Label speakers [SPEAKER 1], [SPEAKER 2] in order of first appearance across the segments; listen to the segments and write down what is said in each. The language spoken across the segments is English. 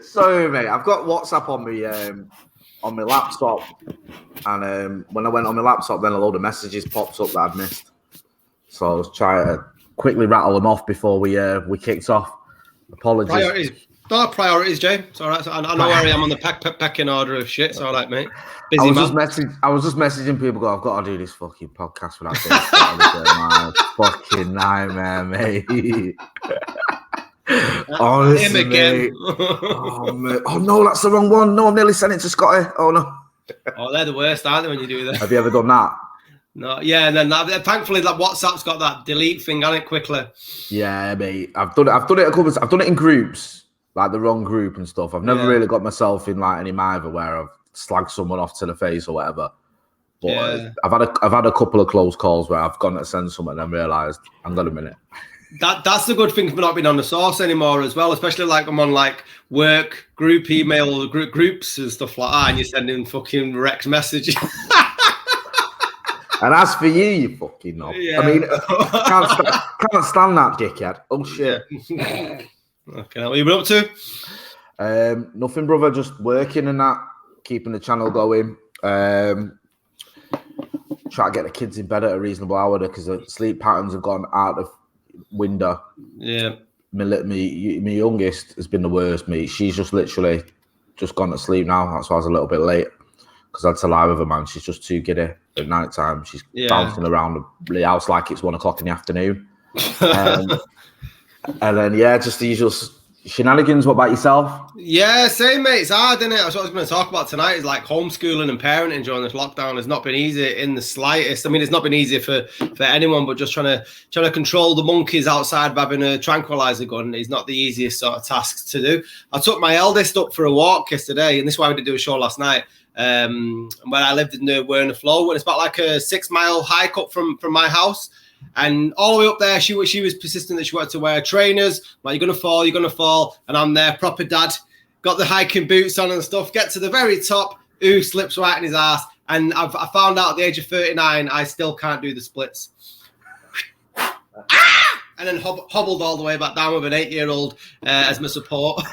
[SPEAKER 1] Sorry, mate. I've got WhatsApp on my laptop, and when I went on my laptop, then a load of messages popped up that I'd missed. So I was trying to quickly rattle them off before we kicked off. Apologies.
[SPEAKER 2] Priorities. No priorities, Jay. It's all right. So I know where I am on the pecking order of shit. It's all right, mate. Busy man.
[SPEAKER 1] I was just messaging people. I've got to do this fucking podcast for that. Fucking nightmare, mate. Honestly,
[SPEAKER 2] him again.
[SPEAKER 1] Mate. Oh no, that's the wrong one. No, I've nearly sent it to Scotty. Oh no.
[SPEAKER 2] Oh, they're the worst, aren't they, when you do that?
[SPEAKER 1] Have you ever done that?
[SPEAKER 2] No, yeah, and then thankfully that WhatsApp's got that delete thing on it quickly.
[SPEAKER 1] Yeah, mate. I've done it a couple of, I've done it in groups, like the wrong group and stuff. I've never really got myself in like any mither where I've slagged someone off to the face or whatever. But I've had a couple of close calls where I've gone to send someone and realised, hang on a minute.
[SPEAKER 2] That's the good thing for not being on the source anymore as well, especially like I'm on like work group email groups and stuff like that, and you're sending fucking Rex messages.
[SPEAKER 1] And as for you, you fucking knob. Yeah. I mean, can't stand that dickhead. Oh shit.
[SPEAKER 2] Okay, what are you been up
[SPEAKER 1] to? Nothing, brother. Just working and that, keeping the channel going. Try to get the kids in bed at a reasonable hour because the sleep patterns have gone out of window.
[SPEAKER 2] Yeah.
[SPEAKER 1] My youngest has been the worst, mate. She's just literally just gone to sleep now. That's why I was a little bit late because I had to lie with her, man. She's just too giddy at night time. She's bouncing around the house like it's 1 o'clock in the afternoon. And then, just the usual shenanigans. What about yourself?
[SPEAKER 2] Yeah, same, mate. It's hard, isn't it? That's what I was going to talk about tonight. Is like homeschooling and parenting during this lockdown has not been easy in the slightest. I mean, it's not been easy for anyone, but just trying to control the monkeys outside by having a tranquilizer gun is not the easiest sort of task to do. I took my eldest up for a walk yesterday, and this is why we didn't do a show last night. Where I lived in the Flow, and it's about like a 6-mile hike up from my house. And all the way up there, she was persistent that she wanted to wear trainers. Like, you're gonna fall. And I'm there, proper dad, got the hiking boots on and stuff. Get to the very top, slips right in his ass. And I found out at the age of 39, I still can't do the splits. And then hobbled all the way back down with an 8-year-old as my support.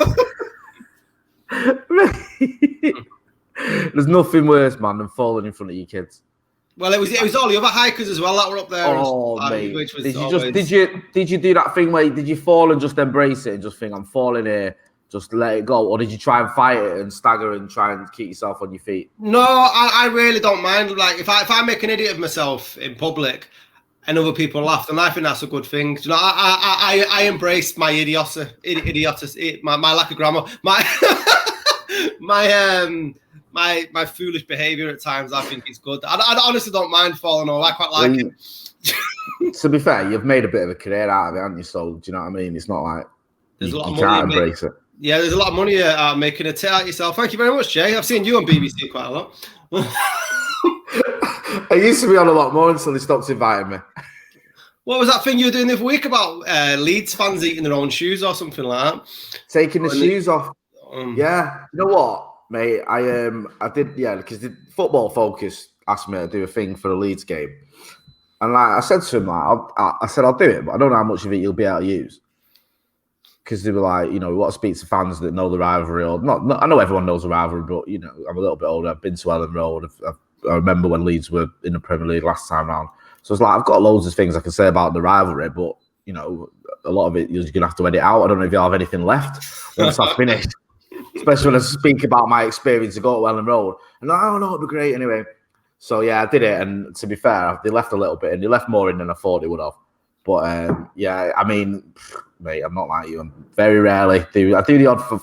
[SPEAKER 1] There's nothing worse, man, than falling in front of your kids.
[SPEAKER 2] Well, it was all the other hikers as well that were up there.
[SPEAKER 1] Oh, mate. Did you do that thing where did you fall and just embrace it and just think, I'm falling here, just let it go? Or did you try and fight it and stagger and try and keep yourself on your feet?
[SPEAKER 2] No, I really don't mind. Like, if I make an idiot of myself in public and other people laugh, then I think that's a good thing. You know, I embrace my idiocy, my lack of grammar, my foolish behaviour at times. I think it's good. I honestly don't mind falling over. I quite like it.
[SPEAKER 1] To be fair, you've made a bit of a career out of it, haven't you? So, do you know what I mean? It's not like
[SPEAKER 2] there's a lot of
[SPEAKER 1] money.
[SPEAKER 2] Can't embrace it. Yeah, there's a lot of money making a tit out yourself. Thank you very much, Jay. I've seen you on BBC quite a lot.
[SPEAKER 1] I used to be on a lot more until they stopped inviting me.
[SPEAKER 2] What was that thing you were doing the other week about Leeds fans eating their own shoes or something like that?
[SPEAKER 1] Taking the shoes off. Yeah. You know what? Mate, I did, because the Football Focus asked me to do a thing for the Leeds game. And like I said to him, like, I said, I'll do it, but I don't know how much of it you'll be able to use. Because they were like, we want to speak to fans that know the rivalry. Or not, I know everyone knows the rivalry, but, I'm a little bit older. I've been to Ellen Road. I remember when Leeds were in the Premier League last time round. So it's like, I've got loads of things I can say about the rivalry, but, a lot of it you're going to have to edit out. I don't know if you'll have anything left once I've finished. Especially when I speak about my experience to go to Ellen Road. And it'd be great anyway. So, I did it. And to be fair, they left a little bit. And they left more in than I thought they would have. But, I mean, mate, I'm not like you. I'm very rarely I do the odd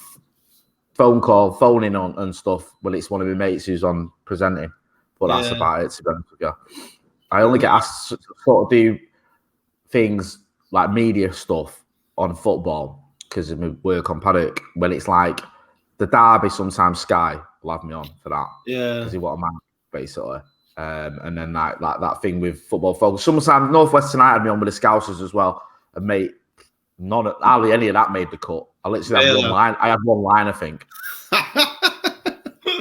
[SPEAKER 1] phoning on and stuff when it's one of my mates who's on presenting. But that's about it, to be honest with you. I only get asked to sort of do things like media stuff on football because of my work on Paddock when it's like the derby. Sometimes Sky will have me on for that. Yeah, because he want a man basically. And then like that thing with Football Focus. Sometimes Northwest Tonight had me on with the Scousers as well. And mate, hardly any of that made the cut. I literally had one line. I had one line, I think.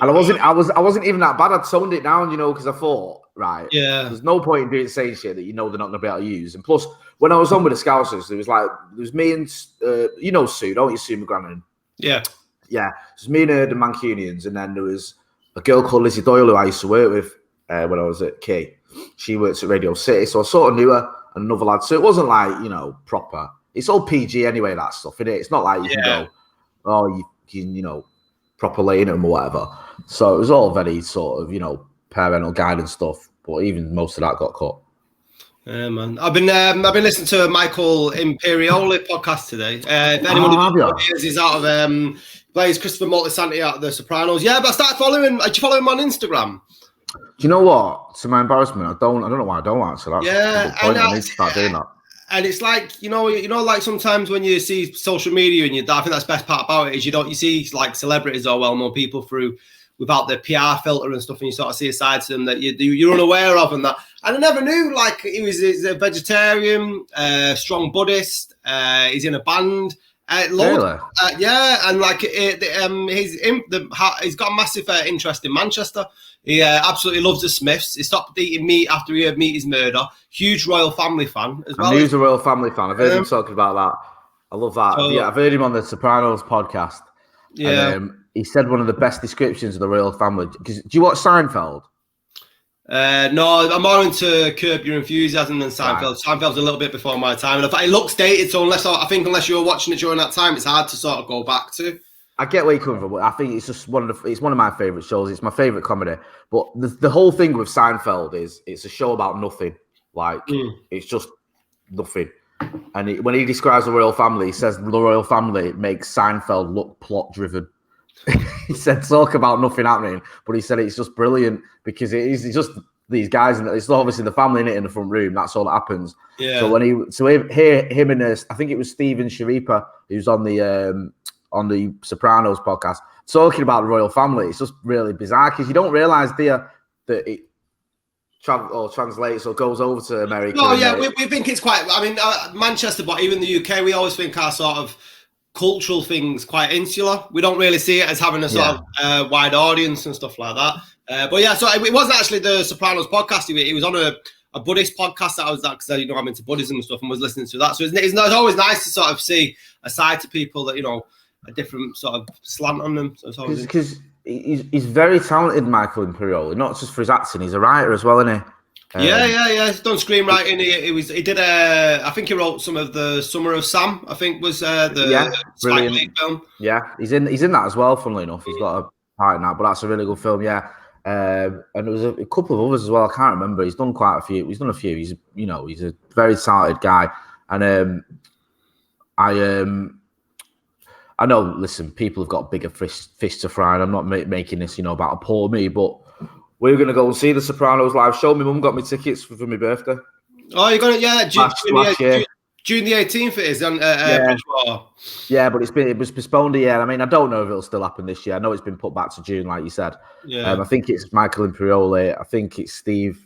[SPEAKER 1] And I wasn't even that bad. I'd toned it down, because I thought, right, there's no point in saying shit that they're not going to be able to use. And plus, when I was on with the Scousers, there was me and Sue, don't you, Sue McGrannon?
[SPEAKER 2] Yeah.
[SPEAKER 1] yeah, it was me and her, the Mancunians, and then there was a girl called Lizzie Doyle who I used to work with when I was at Key. She works at Radio City, so I sort of knew her and another lad. So it wasn't like, you know, proper. It's all PG anyway, that stuff, isn't it? It's not like you can go, oh, you can, you know, proper laying them or whatever. So it was all very sort of, you know, parental guidance stuff. But even most of that got cut.
[SPEAKER 2] Yeah, man. I've been listening to a Michael Imperioli podcast today. If anyone knows, he's out of plays Christopher Moltisanti out of The Sopranos. Yeah, but I started following. Did you follow him on Instagram?
[SPEAKER 1] Do you know what? To my embarrassment, I don't know why I don't answer that.
[SPEAKER 2] Yeah,
[SPEAKER 1] I need to start doing that.
[SPEAKER 2] And it's like, you know, like sometimes when you see social media, and I think that's the best part about it is you see like celebrities or well-known people without the PR filter and stuff, and you sort of see a side to them that you're unaware of, and I never knew, like, he's a vegetarian, strong Buddhist, he's in a band.
[SPEAKER 1] Really?
[SPEAKER 2] And like he's got a massive interest in Manchester. He absolutely loves the Smiths. He stopped eating meat after he heard Meaty's murder. Huge royal family fan as well.
[SPEAKER 1] He's a royal family fan. I've heard him talking about that. I love that. So, yeah, I've heard him on the Sopranos podcast. Yeah. And, he said one of the best descriptions of the royal family. Do you watch Seinfeld?
[SPEAKER 2] No, I'm more into Curb Your Enthusiasm than Seinfeld. Right. Seinfeld's a little bit before my time, and in fact, it looks dated. So unless you were watching it during that time, it's hard to sort of go back to.
[SPEAKER 1] I get where you're coming from, but I think it's just it's one of my favorite shows. It's my favorite comedy. But the whole thing with Seinfeld is it's a show about nothing. Like it's just nothing. And when he describes the royal family, he says the royal family makes Seinfeld look plot driven. He said talk about nothing happening, but he said it's just brilliant because it's just these guys, and it's obviously the family in the front room. That's all that happens. Yeah. So him and I think it was Steven Sharipa who's on the Sopranos podcast talking about the royal family. It's just really bizarre because you don't realise that it translates or goes over to America.
[SPEAKER 2] Oh yeah, we think it's quite. I mean, Manchester, but even the UK, we always think our sort of cultural things quite insular. We don't really see it as having a sort of wide audience and stuff like that. But yeah, so it wasn't actually the Sopranos podcast. He was on a Buddhist podcast that I was at because I'm into Buddhism and stuff and was listening to that. So it's always nice to sort of see a side to people that a different sort of slant on them.
[SPEAKER 1] Because he's very talented, Michael Imperioli, not just for his acting. He's a writer as well, isn't he?
[SPEAKER 2] Yeah. He's done screenwriting. He did I think he wrote some of the Summer of Sam. I think was the Spike Lee film.
[SPEAKER 1] Yeah, he's in that as well. Funnily enough, he's got a part in that. But that's a really good film. Yeah, and there was a couple of others as well. I can't remember. He's done quite a few. He's done a few. He's a very talented guy. And I know. Listen, people have got bigger fish to fry. And I'm not making this about a poor me, but. We're going to go and see The Sopranos live show. My mum got me tickets for my birthday.
[SPEAKER 2] Oh, you're going to, yeah. June the 18th it is on Bridgewater.
[SPEAKER 1] Yeah, but it was postponed a year. I mean, I don't know if it'll still happen this year. I know it's been put back to June, like you said. Yeah. I think it's Michael Imperioli. I think it's Steven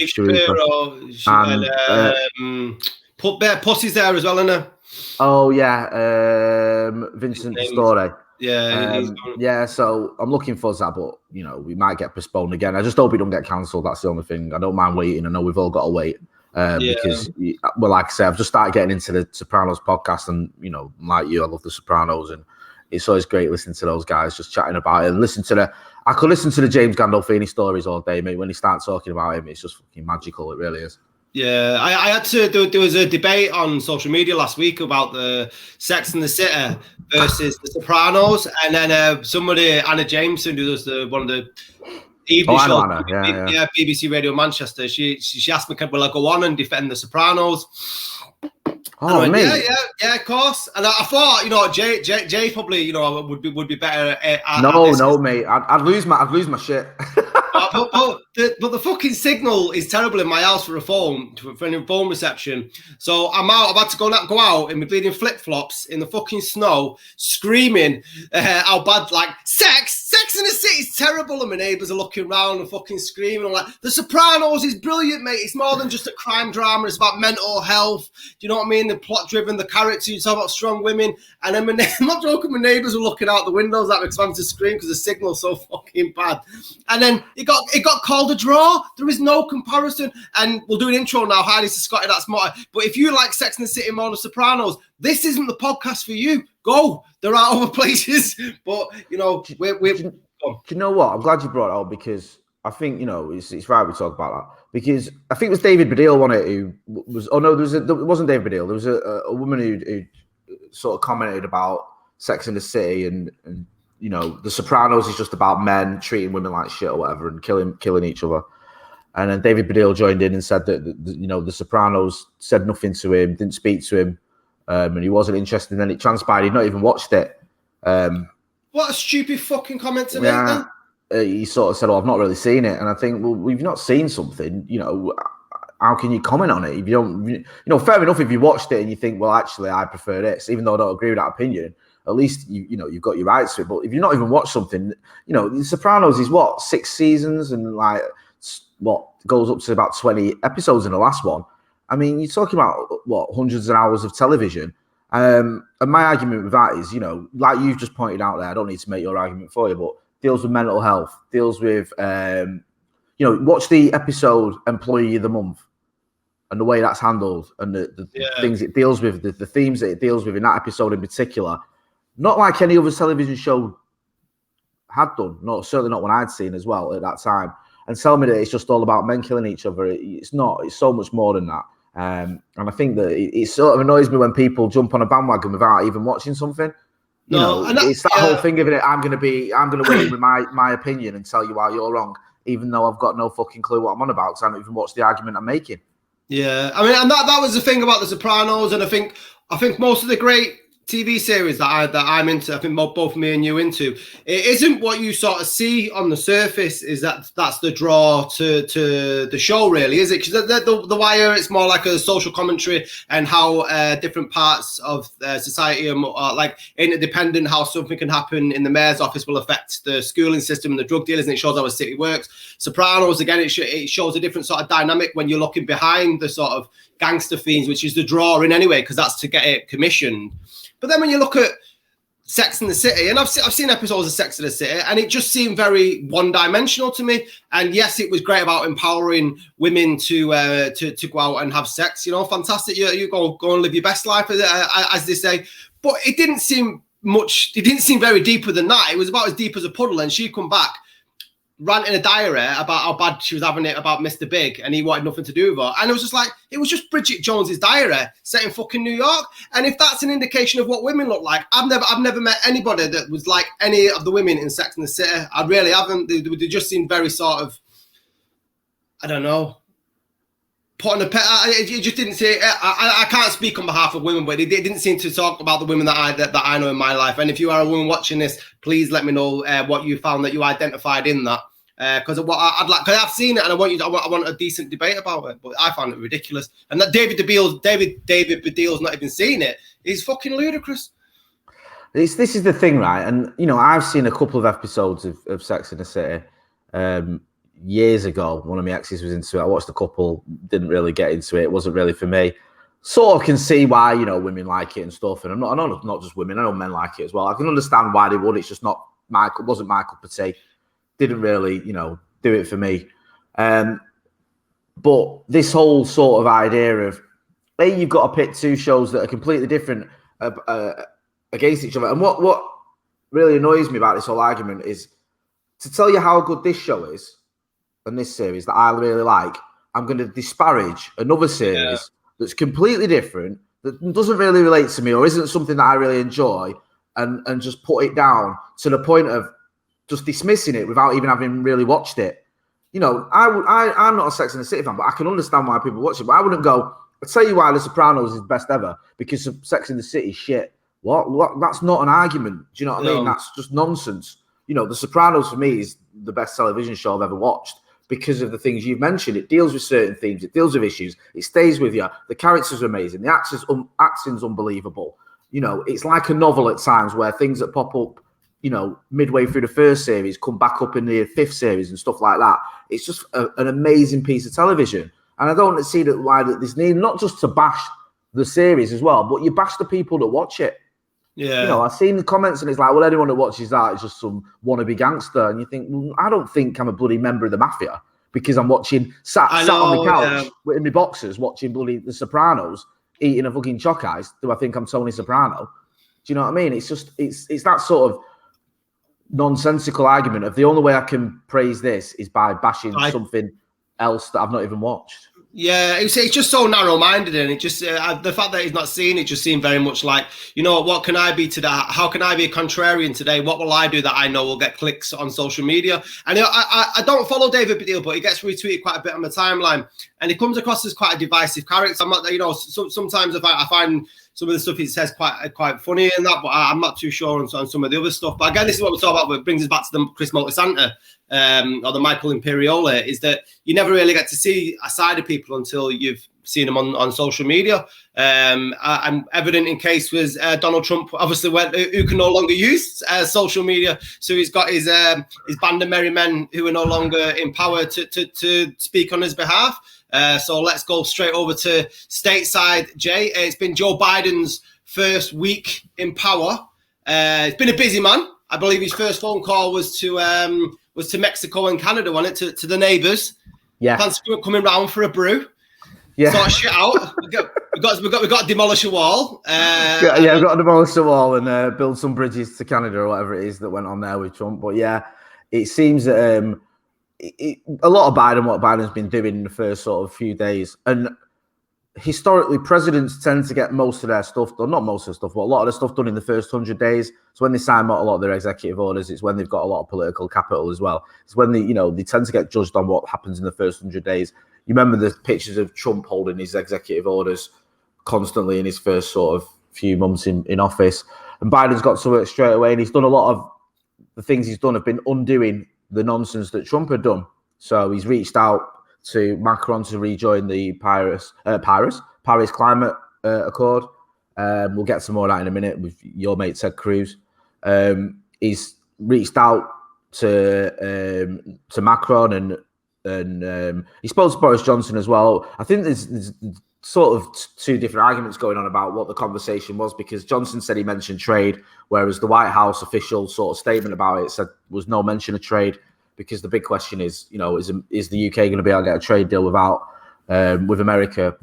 [SPEAKER 2] Shapiro. And Pussy's there as well, isn't there?
[SPEAKER 1] Oh, yeah. Vincent Pastore.
[SPEAKER 2] Yeah,
[SPEAKER 1] so I'm looking for that, but we might get postponed again. I just hope it don't get cancelled. That's the only thing. I don't mind waiting. I know we've all got to wait because, well, like I said, I've just started getting into the Sopranos podcast, and like you, I love the Sopranos, and it's always great listening to those guys just chatting about it and I could listen to the James Gandolfini stories all day, mate. When he starts talking about him, it's just fucking magical. It really is.
[SPEAKER 2] Yeah, I had to. There was a debate on social media last week about the Sex and the City versus the Sopranos, and then somebody, Anna Jameson, who does one of the evening shows, BBC Radio Manchester. She asked me, "Will I go on and defend the Sopranos?"
[SPEAKER 1] Oh, went,
[SPEAKER 2] yeah, of course. And I thought, Jay probably, would be better.
[SPEAKER 1] No, mate. I'd lose my shit.
[SPEAKER 2] But the fucking signal is terrible in my house for a phone reception. So I'm out. I've had to go out in my bleeding flip flops in the fucking snow, screaming how bad, like sex in the City is terrible, and my neighbours are looking around and fucking screaming. I'm like, The Sopranos is brilliant, mate. It's more than just a crime drama. It's about mental health. Do you know what I mean? The plot driven, the characters. You talk about strong women, and then I'm not joking. My neighbours were looking out the windows at me because I'm having to scream because the signal's so fucking bad. And then it it got called a draw. There is no comparison. And we'll do an intro now. Hi, this is Scotty, that's Motty. But if you like Sex and the City more than Sopranos, this isn't the podcast for you. Go. There are other places. But, you know,
[SPEAKER 1] do you know what? I'm glad you brought it up because I think, you know, it's right we talk about that. Because I think it was David Baddiel on it who was... Oh, no, it wasn't David Baddiel. There was a woman who sort of commented about Sex and the City and you know, The Sopranos is just about men treating women like shit or whatever and killing each other. And then David Baddiel joined in and said that, you know, The Sopranos said nothing to him, didn't speak to him, and he wasn't interested. And then it transpired he'd not even watched it.
[SPEAKER 2] What a stupid fucking comment to make then.
[SPEAKER 1] He sort of said, "Oh, I've not really seen it." And I think, well, we've not seen something, you know, how can you comment on it if you don't? You know, fair enough if you watched it and you think, well, actually, I prefer this, even though I don't agree with that opinion. At least you know you've got your rights to it. But if you've not even watched something, you know, The Sopranos is what 6 seasons and like what goes up to about 20 episodes in the last one. I mean, you're talking about what hundreds of hours of television. And my argument with that is, you know, like you've just pointed out there, I don't need to make your argument for you, but deals with mental health, deals with, you know, watch the episode Employee of the Month and the way that's handled and the things it deals with, the themes that it deals with in that episode in particular. Not like any other television show had done. No, certainly not one I'd seen as well at that time. And tell me that it's just all about men killing each other. It's not. It's so much more than that. And I think that it sort of annoys me when people jump on a bandwagon without even watching something. You know, it's that whole thing of it. I'm going to win with my opinion and tell you why you're wrong, even though I've got no fucking clue what I'm on about because I don't even watch the argument I'm making.
[SPEAKER 2] Yeah, I mean, and that was the thing about The Sopranos, and I think most of the great TV series that I'm into, I think both me and you into, it isn't what you sort of see on the surface. Is that's the draw to the show, really, is it? Because the Wire, it's more like a social commentary and how different parts of society are like interdependent. How something can happen in the mayor's office will affect the schooling system and the drug dealers, and it shows how a city works. Sopranos, again, it shows a different sort of dynamic when you're looking behind the sort of gangster themes, which is the drawing anyway, because that's to get it commissioned. But then when you look at Sex and the City, and I've seen episodes of Sex and the City, and it just seemed very one-dimensional to me. And yes, it was great about empowering women to go out and have sex. You know, fantastic. You go and live your best life, as they say. But it didn't seem much. It didn't seem very deeper than that. It was about as deep as a puddle. And she'd come back ranting a diary about how bad she was having it about Mr. Big and he wanted nothing to do with her. And it was just like, it was just Bridget Jones's diary set in fucking New York. And if that's an indication of what women look like, I've never met anybody that was like any of the women in Sex and the City. I really haven't. They just seem very sort of, I don't know, put on a pet. You just didn't say. I can't speak on behalf of women, but they didn't seem to talk about the women that I know in my life. And if you are a woman watching this, please let me know what you found that you identified in that. Because what I'd like, because I've seen it and I want a decent debate about it. But I found it ridiculous. And that David Baddiel's not even seen it. He's fucking ludicrous.
[SPEAKER 1] This is the thing, right? And you know, I've seen a couple of episodes of Sex and the City. Years ago, one of my exes was into it. I watched a couple, didn't really get into it. It wasn't really for me. Sort of can see why, you know, women like it and stuff. And I know not just women, I know men like it as well. I can understand why they would. It's just not wasn't my cup of tea. Didn't really, you know, do it for me. But this whole sort of idea of, hey, you've got to pick two shows that are completely different against each other. And what really annoys me about this whole argument is to tell you how good this show is, and this series that I really like, I'm going to disparage another series that's completely different, that doesn't really relate to me or isn't something that I really enjoy, and just put it down to the point of just dismissing it without even having really watched it. You know, I'm not a Sex and the City fan, but I can understand why people watch it. But I wouldn't go, I'll tell you why The Sopranos is best ever, because of Sex and the City shit. What? That's not an argument. Do you know what I mean? That's just nonsense. You know, The Sopranos for me is the best television show I've ever watched, because of the things you've mentioned. It deals with certain themes. It deals with issues. It stays with you. The characters are amazing. The acting's unbelievable. You know, it's like a novel at times where things that pop up, you know, midway through the first series come back up in the fifth series and stuff like that. It's just an amazing piece of television. And I don't see why there's need, not just to bash the series as well, but you bash the people that watch it.
[SPEAKER 2] Yeah.
[SPEAKER 1] You know, I've seen the comments and it's like, well, anyone that watches that is just some wannabe gangster. And you think, well, I don't think I'm a bloody member of the mafia because I'm watching, sat on the couch in my boxers watching bloody The Sopranos, eating a fucking choc ice. Do I think I'm Tony Soprano? Do you know what I mean? It's just, it's that sort of nonsensical argument of the only way I can praise this is by bashing something else that I've not even watched.
[SPEAKER 2] Yeah, it's just so narrow-minded, and it just the fact that he's not seeing it just seemed very much like, you know, what can I be today? How can I be a contrarian today? What will I do that I know will get clicks on social media? And I don't follow David Baddiel, but he gets retweeted quite a bit on the timeline, and he comes across as quite a divisive character. I'm not, you know, sometimes I find some of the stuff he says quite funny and that, but I'm not too sure on some of the other stuff. But again, this is what we're talking about. But it brings us back to the Chris Moltisanti or the Michael Imperioli, is that you never really get to see a side of people until you've seen them on social media. And evident in case was Donald Trump obviously who can no longer use social media. So he's got his band of merry men who are no longer in power to speak on his behalf. So let's go straight over to stateside, Jay. It's been Joe Biden's first week in power. It's been a busy man. I believe his first phone call was to Mexico and Canada, wasn't it? To the neighbours. Yeah. Plans for coming round for a brew. Yeah. Sort shit out. We've got to demolish a wall.
[SPEAKER 1] We've got to demolish the wall and build some bridges to Canada or whatever it is that went on there with Trump. But yeah, it seems that a lot of what Biden's been doing in the first sort of few days, and historically presidents tend to get most of their stuff done, not most of the stuff, but a lot of the stuff done in the first 100 days. So when they sign out a lot of their executive orders, it's when they've got a lot of political capital as well. It's when they tend to get judged on what happens in the first 100 days. You remember the pictures of Trump holding his executive orders constantly in his first sort of few months in office. And Biden's got to work straight away, and he's done a lot of the things he's done have been undoing the nonsense that Trump had done. So he's reached out to Macron to rejoin the Paris Climate Accord. We'll get some more of that in a minute with your mate Ted Cruz. He's reached out to Macron and he spoke to Boris Johnson as well. I think there's sort of two different arguments going on about what the conversation was, because Johnson said he mentioned trade, whereas the White House official sort of statement about it said was no mention of trade, because the big question is, you know, is the UK going to be able to get a trade deal with America,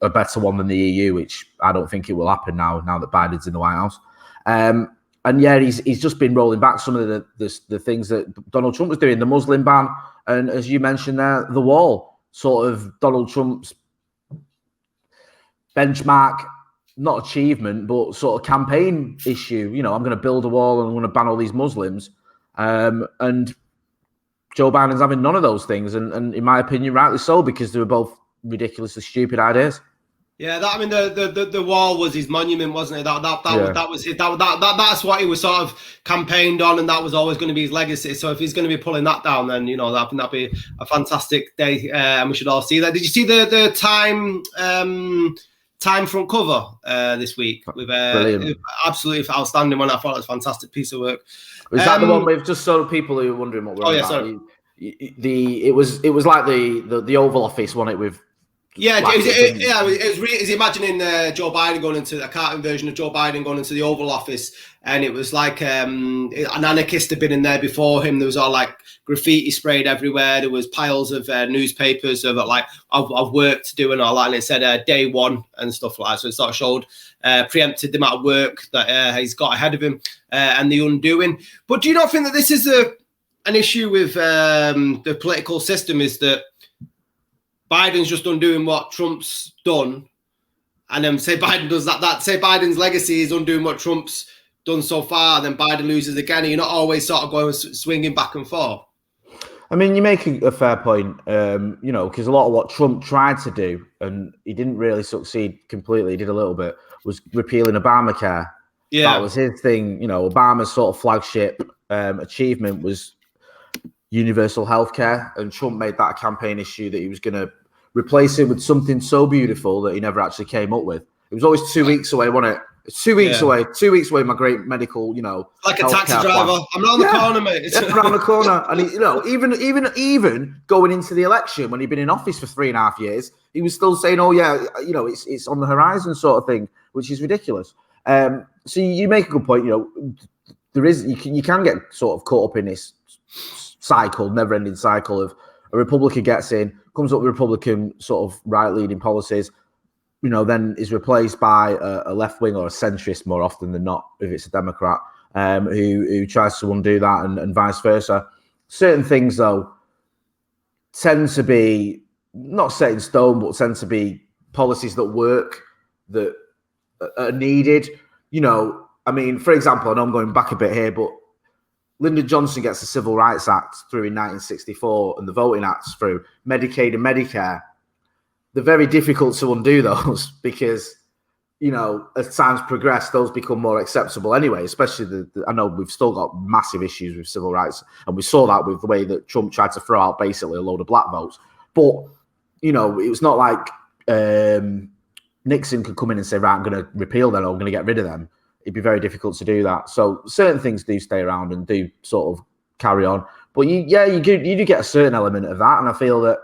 [SPEAKER 1] a better one than the EU, which I don't think it will happen now that Biden's in the White House. And yeah, he's just been rolling back some of the things that Donald Trump was doing, the Muslim ban, and as you mentioned there, the wall, sort of Donald Trump's benchmark, not achievement, but sort of campaign issue. You know, I'm going to build a wall and I'm going to ban all these Muslims. And Joe Biden's having none of those things. And in my opinion, rightly so, because they were both ridiculously stupid ideas.
[SPEAKER 2] Yeah, the wall was his monument, wasn't it? That was it. That's what he was sort of campaigned on, and that was always going to be his legacy. So if he's going to be pulling that down, then you know that'd be a fantastic day, and we should all see that. Did you see the Time front cover this week with absolutely outstanding one? I thought it was a fantastic piece of work.
[SPEAKER 1] Was that the one with, just so people who are wondering what we're about? Sorry. It was like the Oval Office, wasn't it? With
[SPEAKER 2] it was imagining Joe Biden going into a cartoon version of Joe Biden going into the Oval Office, and it was like an anarchist had been in there before him. There was all like graffiti sprayed everywhere. There was piles of newspapers of work to do and all that, and it said day one and stuff like that. So it sort of showed preempted the amount of work that he's got ahead of him and the undoing. But do you not think that this is an issue with the political system, is that Biden's just undoing what Trump's done, and then say Biden does that say Biden's legacy is undoing what Trump's done so far, then Biden loses again, and you're not always sort of going swinging back and forth?
[SPEAKER 1] I mean, you make a fair point, you know, because a lot of what Trump tried to do, and he didn't really succeed completely, he did a little bit, was repealing Obamacare. Yeah. That was his thing. You know, Obama's sort of flagship achievement was universal healthcare, and Trump made that a campaign issue that he was going to replace it with something so beautiful that he never actually came up with. It was always 2 weeks away, wasn't it? It's 2 weeks away. 2 weeks away, my great medical, you know,
[SPEAKER 2] like a taxi driver. Plan. I'm around the corner, mate. It's
[SPEAKER 1] around the corner. And he, you know, even going into the election when he'd been in office for 3.5 years, he was still saying, "Oh yeah, you know, it's on the horizon," sort of thing, which is ridiculous. So you make a good point. There is you can get sort of caught up in this cycle, never-ending cycle of a Republican gets in, comes up with Republican sort of right-leaning policies, then is replaced by a left-wing or a centrist more often than not, if it's a Democrat, who tries to undo that and vice versa. Certain things, though, tend to be not set in stone, but tend to be policies that work, that are needed. I mean, for example, I know I'm going back a bit here, but Lyndon Johnson gets the Civil Rights Act through in 1964 and the Voting Acts through, Medicaid and Medicare. They're very difficult to undo those because, as times progress, those become more acceptable anyway, especially I know we've still got massive issues with civil rights. And we saw that with the way that Trump tried to throw out basically a load of black votes. But, it was not like Nixon could come in and say, right, I'm going to repeal them or I'm going to get rid of them. It'd be very difficult to do that. So certain things do stay around and do sort of carry on. But you do get a certain element of that. And I feel that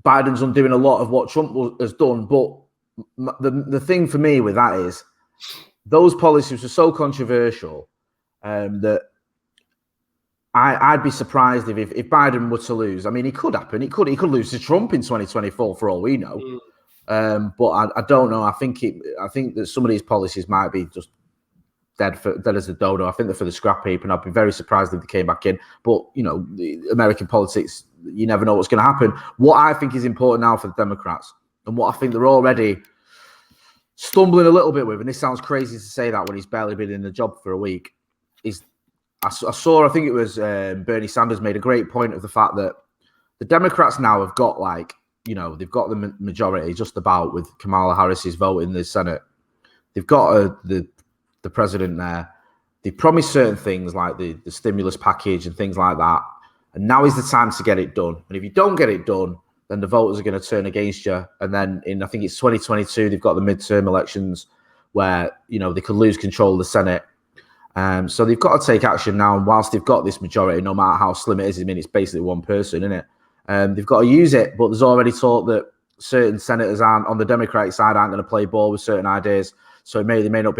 [SPEAKER 1] Biden's undoing a lot of what Trump has done. But the thing for me with that is those policies were so controversial that I'd be surprised if Biden were to lose. I mean, it could happen. He could lose to Trump in 2024 for all we know. But I don't know. I think that some of these policies might be just dead as a dodo. I think they're for the scrap heap, and I'd be very surprised if they came back in. But the American politics, you never know what's going to happen. What I think is important now for the Democrats, and what I think they're already stumbling a little bit with, and this sounds crazy to say that when he's barely been in the job for a week, is I think it was Bernie Sanders made a great point of the fact that the Democrats now have got they've got the majority just about with Kamala Harris's vote in the Senate. They've got the president there. They promised certain things like the stimulus package and things like that. And now is the time to get it done. And if you don't get it done, then the voters are going to turn against you. And then I think it's 2022, they've got the midterm elections where, they could lose control of the Senate. So they've got to take action now. And whilst they've got this majority, no matter how slim it is, I mean, it's basically one person, isn't it? They've got to use it, but there's already talk that certain senators on the Democratic side aren't going to play ball with certain ideas. So Biden may not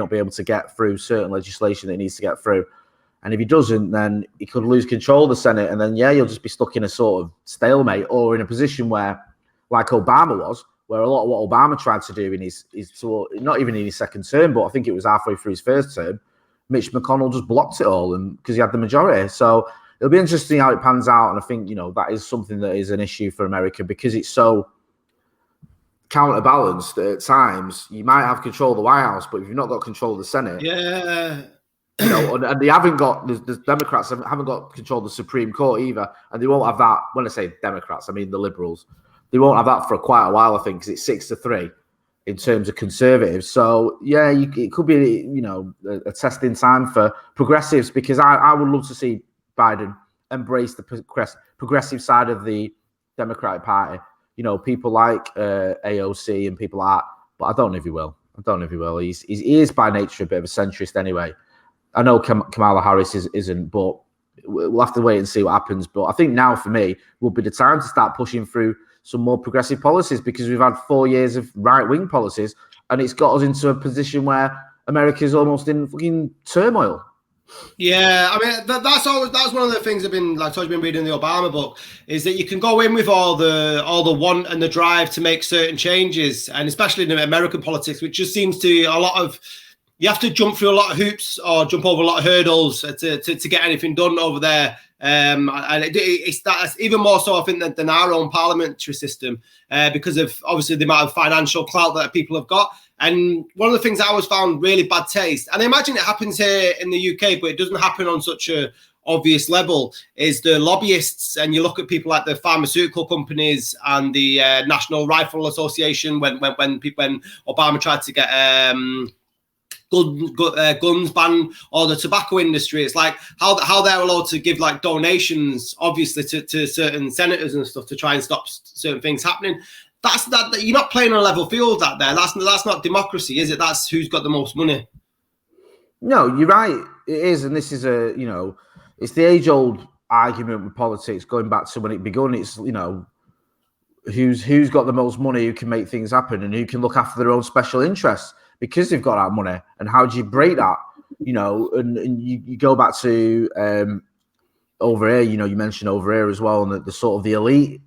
[SPEAKER 1] be able to get through certain legislation that he needs to get through. And if he doesn't, then he could lose control of the Senate. And then, you'll just be stuck in a sort of stalemate or in a position where, like Obama was, where a lot of what Obama tried to do in his not even in his second term, but I think it was halfway through his first term, Mitch McConnell just blocked it all and because he had the majority. So it'll be interesting how it pans out. And I think, that is something that is an issue for America because it's so counterbalanced that at times you might have control of the White House, but if you've not got control of the Senate, and they haven't got, the Democrats haven't got control of the Supreme Court either. And they won't have that. When I say Democrats, I mean the Liberals. They won't have that for quite a while, I think, because it's 6-3 in terms of conservatives. So, it could be, a testing time for progressives because I would love to see Biden embrace the progressive side of the Democratic Party. People like AOC and people like that, but I don't know if he will. He is by nature a bit of a centrist anyway. I know Kamala Harris isn't, but we'll have to wait and see what happens. But I think now for me will be the time to start pushing through some more progressive policies because we've had 4 years of right-wing policies and it's got us into a position where America's almost in fucking turmoil.
[SPEAKER 3] Yeah, I mean that's one of the things I've been reading the Obama book is that you can go in with all the want and the drive to make certain changes, and especially in American politics, which just seems to you have to jump through a lot of hoops or jump over a lot of hurdles to get anything done over there. And it's even more so, I think, than our own parliamentary system because of obviously the amount of financial clout that people have got. And one of the things I always found really bad taste, and I imagine it happens here in the UK, but it doesn't happen on such a obvious level, is the lobbyists. And you look at people like the pharmaceutical companies and the National Rifle Association when Obama tried to get guns banned, or the tobacco industry. It's like how they're allowed to give like donations, obviously, to certain senators and stuff to try and stop certain things happening. That you're not playing on a level field out there. That's not democracy, is it? That's who's got the most money.
[SPEAKER 1] No, you're right. It is, and this is it's the age-old argument with politics going back to when it began. It's who's got the most money, who can make things happen, and who can look after their own special interests because they've got that money. And how do you break that? And you go back to over here. You mentioned over here as well, and the sort of the elite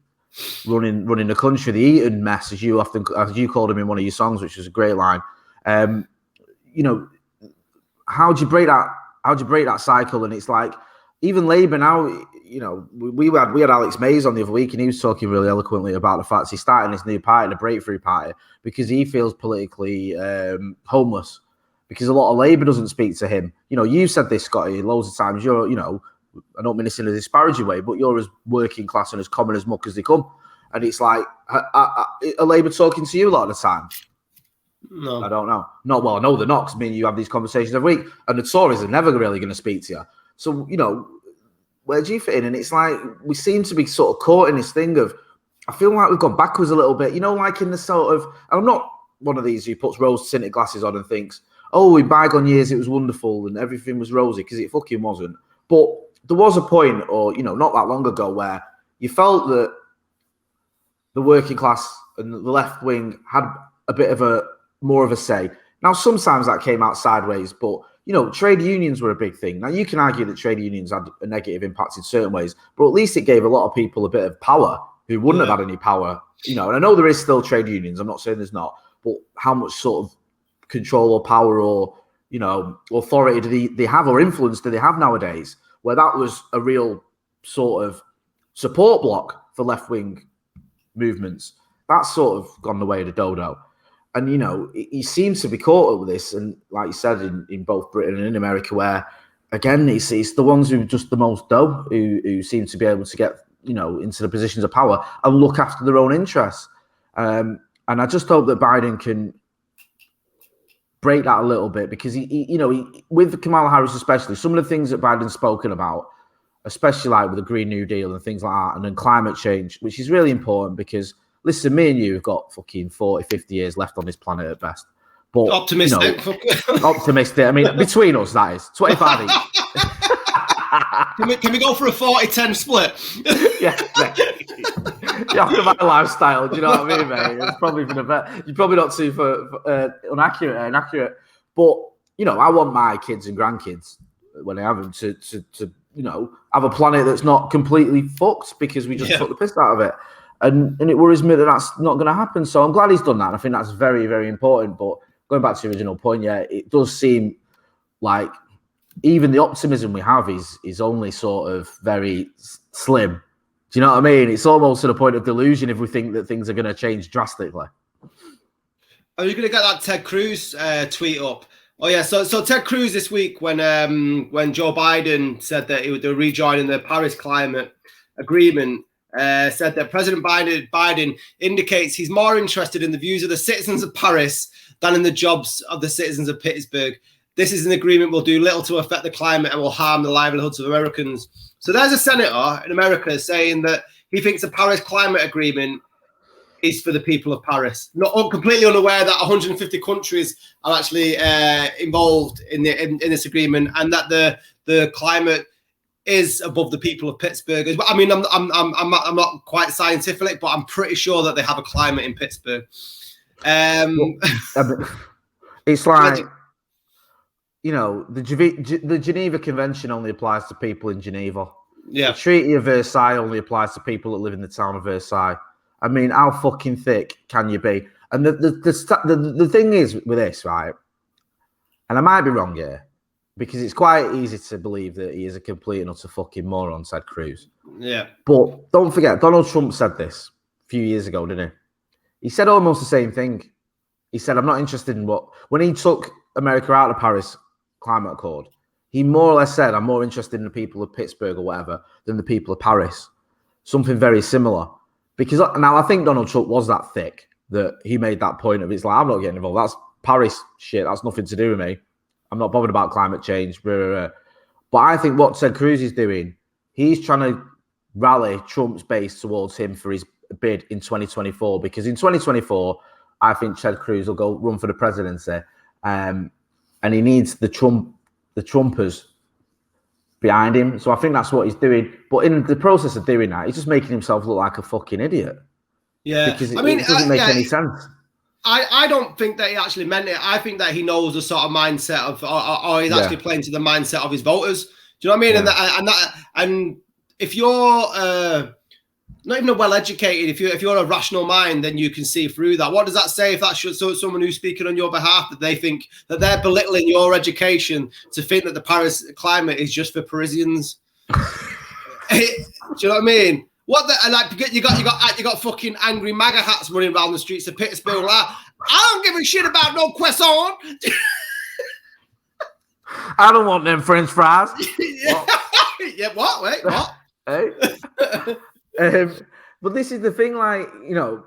[SPEAKER 1] running the country, the Eton mess, as you called him in one of your songs, which was a great line. How do you break that? How do you break that cycle? And it's like even Labour now. We had Alex Mays on the other week, and he was talking really eloquently about the fact he's starting this new party, the Breakthrough Party, because he feels politically homeless. Because a lot of Labour doesn't speak to him. You said this, Scotty, loads of times. I don't mean this in a disparaging way, but you're as working class and as common as muck as they come. And it's like, are Labour talking to you a lot of the time?
[SPEAKER 3] No.
[SPEAKER 1] I don't know. Not well, no, they're not, because you have these conversations every week, and the Tories are never really going to speak to you. So, where do you fit in? And it's like, we seem to be sort of caught in this thing of, I feel like we've gone backwards a little bit, like in the sort of, I'm not one of these who puts rose-tinted glasses on and thinks, oh, in bygone years it was wonderful and everything was rosy, because it fucking wasn't. But there was a point, or, not that long ago, where you felt that the working class and the left wing had a bit of more of a say. Now, sometimes that came out sideways, but, trade unions were a big thing. Now, you can argue that trade unions had a negative impact in certain ways, but at least it gave a lot of people a bit of power who wouldn't have had any power. And I know there is still trade unions. I'm not saying there's not, but how much sort of control or power or, authority do they have, or influence do they have nowadays, where that was a real sort of support block for left-wing movements? That's sort of gone the way of the dodo. And, he seems to be caught up with this. And like you said, in both Britain and in America, where, again, it's the ones who are just the most dough, who seem to be able to get, into the positions of power and look after their own interests. And I just hope that Biden can break that a little bit, because he with Kamala Harris especially, some of the things that Biden's spoken about, especially like with the Green New Deal and things like that, and then climate change, which is really important because, listen, me and you have got fucking 40, 50 years left on this planet at best. But
[SPEAKER 3] optimistic.
[SPEAKER 1] Optimistic. I mean, between us, that is 25 each.
[SPEAKER 3] Can we go for a 40-10 split?
[SPEAKER 1] Yeah. After my lifestyle, do you know what I mean, mate? It's probably for the best. You're probably not too inaccurate. But, I want my kids and grandkids, when I have them, to have a planet that's not completely fucked because we just took the piss out of it. And it worries me that that's not going to happen. So I'm glad he's done that. I think that's very, very important. But going back to the original point, it does seem like even the optimism we have is only sort of very slim. Do you know what I mean? It's almost to the point of delusion if we think that things are going to change drastically.
[SPEAKER 3] Are you going to get that Ted Cruz tweet up? Oh, yeah. So Ted Cruz this week, when Joe Biden said that they were rejoining the Paris climate agreement, said that President Biden indicates he's more interested in the views of the citizens of Paris than in the jobs of the citizens of Pittsburgh. This is an agreement will do little to affect the climate and will harm the livelihoods of Americans. So there's a senator in America saying that he thinks the Paris climate agreement is for the people of Paris. Not completely unaware that 150 countries are actually involved in this agreement, and that the climate is above the people of Pittsburgh. I mean, I'm not quite scientific, but I'm pretty sure that they have a climate in Pittsburgh.
[SPEAKER 1] It's like, the Geneva Convention only applies to people in Geneva.
[SPEAKER 3] Yeah.
[SPEAKER 1] The Treaty of Versailles only applies to people that live in the town of Versailles. I mean, how fucking thick can you be? And the thing is with this, right? And I might be wrong here, because it's quite easy to believe that he is a complete and utter fucking moron, said Cruz.
[SPEAKER 3] Yeah.
[SPEAKER 1] But don't forget, Donald Trump said this a few years ago, didn't he? He said almost the same thing. He said, I'm not interested in when he took America out of the Paris Climate Accord, he more or less said, I'm more interested in the people of Pittsburgh or whatever than the people of Paris. Something very similar. Because now I think Donald Trump was that thick that he made that point of, it's like, I'm not getting involved. That's Paris shit. That's nothing to do with me. I'm not bothered about climate change. Blah, blah, blah. But I think what Ted Cruz is doing, he's trying to rally Trump's base towards him for his bid in 2024. Because in 2024, I think Ted Cruz will go run for the presidency. And he needs the Trumpers behind him. So I think that's what he's doing. But in the process of doing that, he's just making himself look like a fucking idiot.
[SPEAKER 2] Yeah,
[SPEAKER 1] because it doesn't make any sense.
[SPEAKER 2] I don't think that he actually meant it. I think that he knows the sort of mindset of, or he's actually playing to the mindset of his voters. Do you know what I mean? Yeah. And if you're not even a well-educated, if you're a rational mind, then you can see through that. What does that say if that's someone who's speaking on your behalf, that they think that they're belittling your education to think that the Paris climate is just for Parisians? Do you know what I mean? What the, like you got fucking angry MAGA hats running around the streets of Pittsburgh. Like, I don't give a shit about no croissant.
[SPEAKER 1] I don't want them French fries.
[SPEAKER 2] Yeah, what? Wait, what?
[SPEAKER 1] Hey. But this is the thing, like, you know,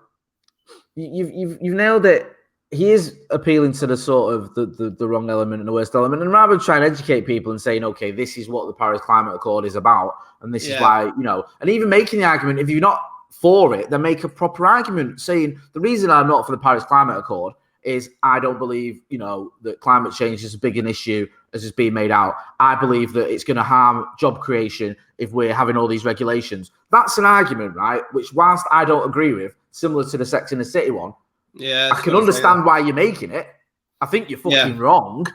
[SPEAKER 1] you've nailed it. He is appealing to the sort of the wrong element and the worst element, and rather than trying to educate people and saying, okay, this is what the Paris Climate Accord is about, and this is why, you know, and even making the argument, if you're not for it, then make a proper argument saying the reason I'm not for the Paris Climate Accord is I don't believe, you know, that climate change is as big an issue as it's being made out. I believe that it's going to harm job creation if we're having all these regulations. That's an argument, right? Which, whilst I don't agree with, similar to the Sex in the City one, I can understand why you're making it. I think you're fucking wrong,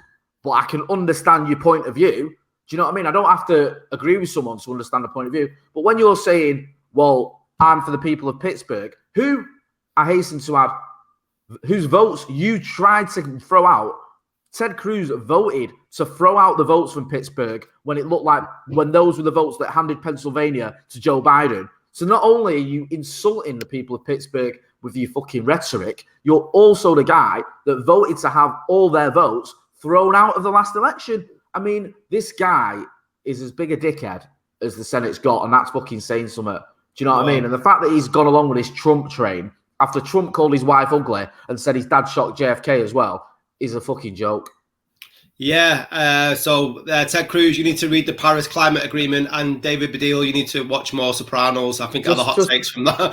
[SPEAKER 1] but I can understand your point of view. Do you know what I mean? I don't have to agree with someone to understand the point of view. But when you're saying, well, I'm for the people of Pittsburgh, who, I hasten to add, whose votes you tried to throw out. Ted Cruz voted to throw out the votes from Pittsburgh when it looked like, when those were the votes that handed Pennsylvania to Joe Biden. So not only are you insulting the people of Pittsburgh with your fucking rhetoric, you're also the guy that voted to have all their votes thrown out of the last election. I mean, this guy is as big a dickhead as the Senate's got, and that's fucking saying something. Do you know what I mean? And the fact that he's gone along with this Trump train after Trump called his wife ugly and said his dad shot JFK as well is a fucking joke.
[SPEAKER 2] Yeah, so Ted Cruz, you need to read the Paris Climate Agreement, and David Baddiel, you need to watch more Sopranos. I think are the hot takes from that.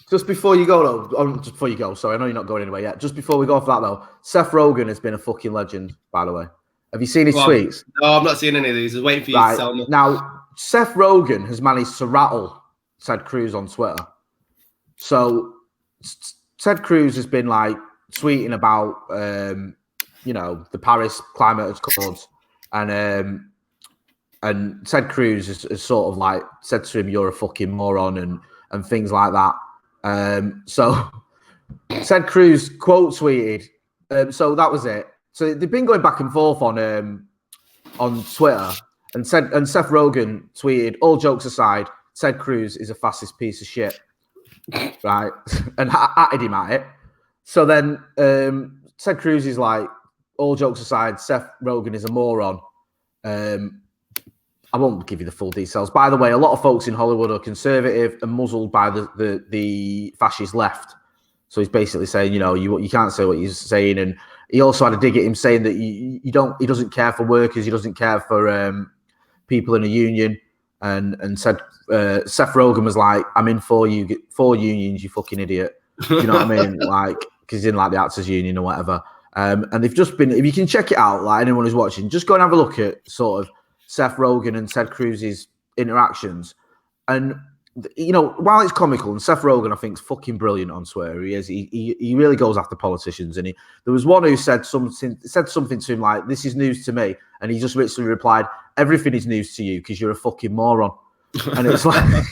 [SPEAKER 1] Just before you go, though, sorry, I know you're not going anywhere yet. Just before we go off that, though, Seth Rogen has been a fucking legend, by the way. Have you seen his tweets?
[SPEAKER 2] No, I've not seen any of these. I was waiting for you to tell me.
[SPEAKER 1] Now, Seth Rogen has managed to rattle Ted Cruz on Twitter. So, Ted Cruz has been, like, tweeting about... you know, the Paris Climate Accords, and Ted Cruz has sort of like said to him, "You're a fucking moron," and things like that. So Ted Cruz quote tweeted. So that was it. So they've been going back and forth on Twitter, and Seth Rogen tweeted, "All jokes aside, Ted Cruz is a fascist piece of shit," right? And atted him at it. So then Ted Cruz is like, all jokes aside, Seth Rogen is a moron. I won't give you the full details. By the way, a lot of folks in Hollywood are conservative and muzzled by the fascist left. So he's basically saying, you know, you can't say what he's saying. And he also had a dig at him saying that he doesn't care for workers, he doesn't care for people in a union. And said Seth Rogen was like, I'm in for unions, you fucking idiot. Do you know what I mean? Like, because he's in like the Actors Union or whatever. And they've just been, if you can check it out, like anyone who's watching, just go and have a look at sort of Seth Rogen and Ted Cruz's interactions. And, you know, while it's comical, and Seth Rogen, I think, is fucking brilliant on Twitter. He is. He really goes after politicians. And there was one who said something to him like, this is news to me. And he just literally replied, everything is news to you because you're a fucking moron. And it's like,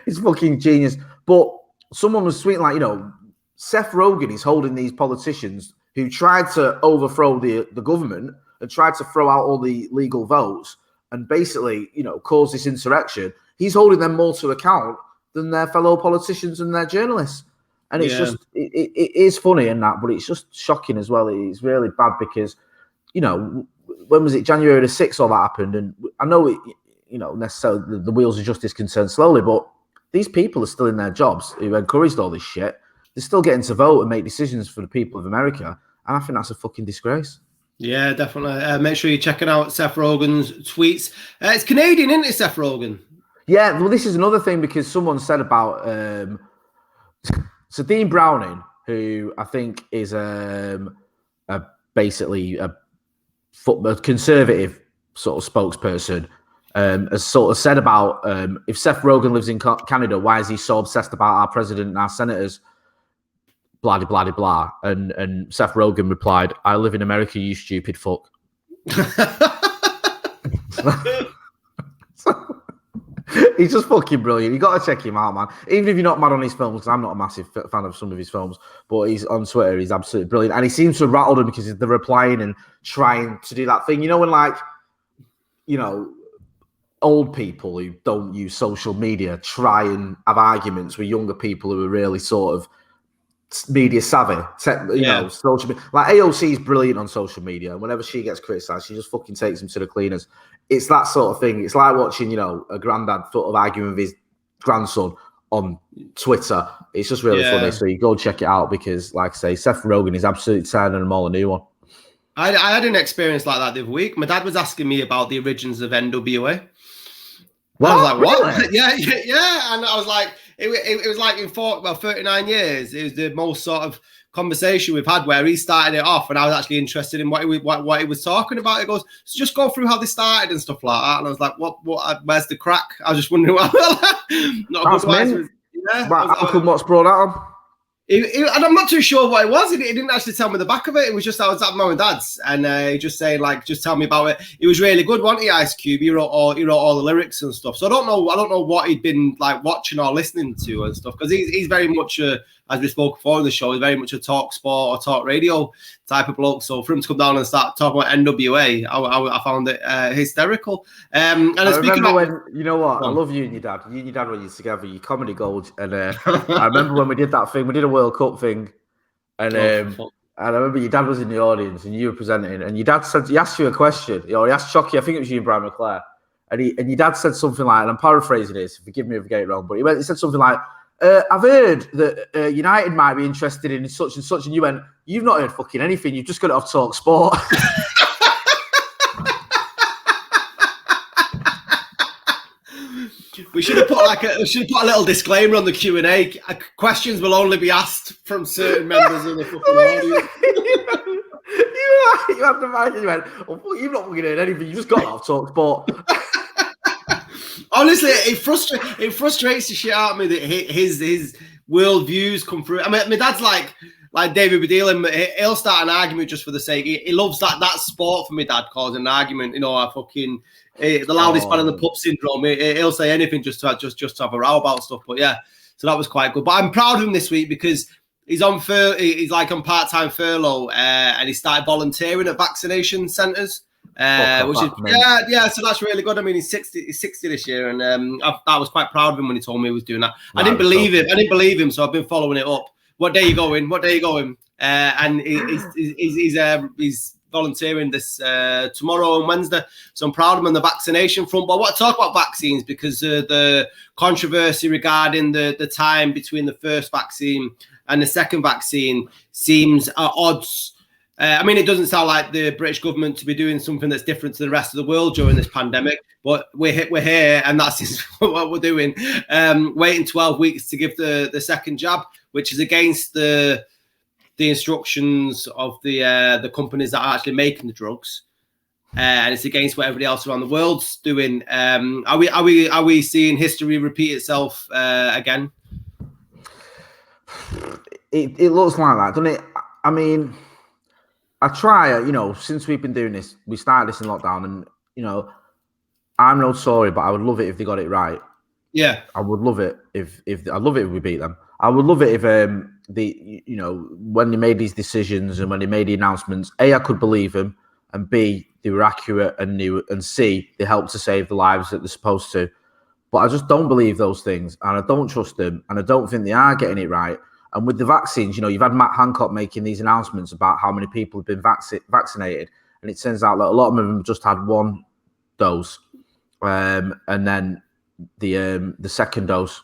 [SPEAKER 1] it's fucking genius. But someone was tweeting like, you know, Seth Rogen is holding these politicians who tried to overthrow the government and tried to throw out all the legal votes and basically, you know, cause this insurrection. He's holding them more to account than their fellow politicians and their journalists. And it's just, it is funny in that, but it's just shocking as well. It's really bad because, you know, when was it? January the 6th all that happened. And I know, you know, necessarily the wheels of justice can turn slowly, but these people are still in their jobs who encouraged all this shit. They're still getting to vote and make decisions for the people of America. And I think that's a fucking disgrace. Yeah,
[SPEAKER 2] definitely. Make sure you're checking out Seth Rogen's tweets. It's Canadian, isn't it, Seth Rogen?
[SPEAKER 1] Yeah, well, this is another thing because someone said about... so Dean Browning, who I think is basically a conservative sort of spokesperson, has sort of said about if Seth Rogen lives in Canada, why is he so obsessed about our president and our senators? Blah, blah, blah, blah. And Seth Rogen replied, I live in America, you stupid fuck. He's just fucking brilliant. You got to check him out, man. Even if you're not mad on his films, because I'm not a massive fan of some of his films, but he's on Twitter. He's absolutely brilliant, and he seems to have rattled them because they're replying and trying to do that thing. You know, when old people who don't use social media try and have arguments with younger people who are really sort of media savvy, social media. Like AOC is brilliant on social media. Whenever she gets criticised, she just fucking takes them to the cleaners. It's that sort of thing. It's like watching, a granddad sort of arguing with his grandson on Twitter. It's just really funny. So you go check it out because, like I say, Seth Rogen is absolutely sending them all a new one.
[SPEAKER 2] I had an experience like that the other week. My dad was asking me about the origins of NWA.
[SPEAKER 1] What?
[SPEAKER 2] I was like, what?
[SPEAKER 1] Really?
[SPEAKER 2] Yeah. And I was like, it was like in 39 years, it was the most sort of conversation we've had where he started it off and I was actually interested in what he was talking about. He goes, so just go through how they started and stuff like that. And I was like, what where's the crack? I was just wondering what.
[SPEAKER 1] How come what's brought out?
[SPEAKER 2] And I'm not too sure what it was. He didn't actually tell me the back of it. It was just I was at mum and dad's, and he just saying like, just tell me about it. It was really good, wasn't he? Ice Cube. He wrote all the lyrics and stuff. So I don't know what he'd been like watching or listening to and stuff because he's very much as we spoke before in the show, he's very much a talk sport or talk radio type of bloke. So for him to come down and start talking about NWA, I found it hysterical. And
[SPEAKER 1] I remember when, you know what, I love you and your dad. You and your dad were together, you comedy gold. And I remember when we did that thing, we did a World Cup thing. And and I remember your dad was in the audience and you were presenting. And your dad said, he asked you a question. He asked Chucky, I think it was you and Brian McClare. And your dad said something like, and I'm paraphrasing this, forgive me if I get it wrong, but he said something like, I've heard that United might be interested in such and such, and you went, you've not heard fucking anything, you've just got it off Talk Sport.
[SPEAKER 2] We should have put a little disclaimer on the Q&A. Questions will only be asked from certain members of the fucking audience.
[SPEAKER 1] You had the mic and you went, you've not fucking heard anything, you just got it off Talk Sport.
[SPEAKER 2] Honestly, it frustrates the shit out of me that his world views come through. I mean, my dad's like David Bedeling. He'll start an argument just for the sake. He loves that sport for me. Dad causing an argument. The loudest man in the pub syndrome. He'll say anything just to have a row about stuff. But yeah, so that was quite good. But I'm proud of him this week because he's on he's like on part-time furlough and he started volunteering at vaccination centres. So that's really good. I mean, he's 60 this year, and I was quite proud of him when he told me he was doing that. I didn't believe him, so I've been following it up. What day are you going? And he's volunteering this tomorrow and Wednesday, so I'm proud of him on the vaccination front. But I want to talk about vaccines because the controversy regarding the time between the first vaccine and the second vaccine seems at odds. I mean, it doesn't sound like the British government to be doing something that's different to the rest of the world during this pandemic, but we're here, and that's what we're doing. Waiting 12 weeks to give the second jab, which is against the instructions of the companies that are actually making the drugs, and it's against what everybody else around the world's doing. Are we seeing history repeat itself again?
[SPEAKER 1] It looks like that, doesn't it? I mean, I try, since we've been doing this, we started this in lockdown, and I'm no sorry, but I would love it if they got it right.
[SPEAKER 2] Yeah,
[SPEAKER 1] I would love it if we beat them. I would love it if when they made these decisions and when they made the announcements, A, I could believe them, and B, they were accurate and new, and C, they helped to save the lives that they're supposed to. But I just don't believe those things, and I don't trust them, and I don't think they are getting it right. And with the vaccines, you've had Matt Hancock making these announcements about how many people have been vaccinated. And it turns out that a lot of them just had one dose. And then the second dose,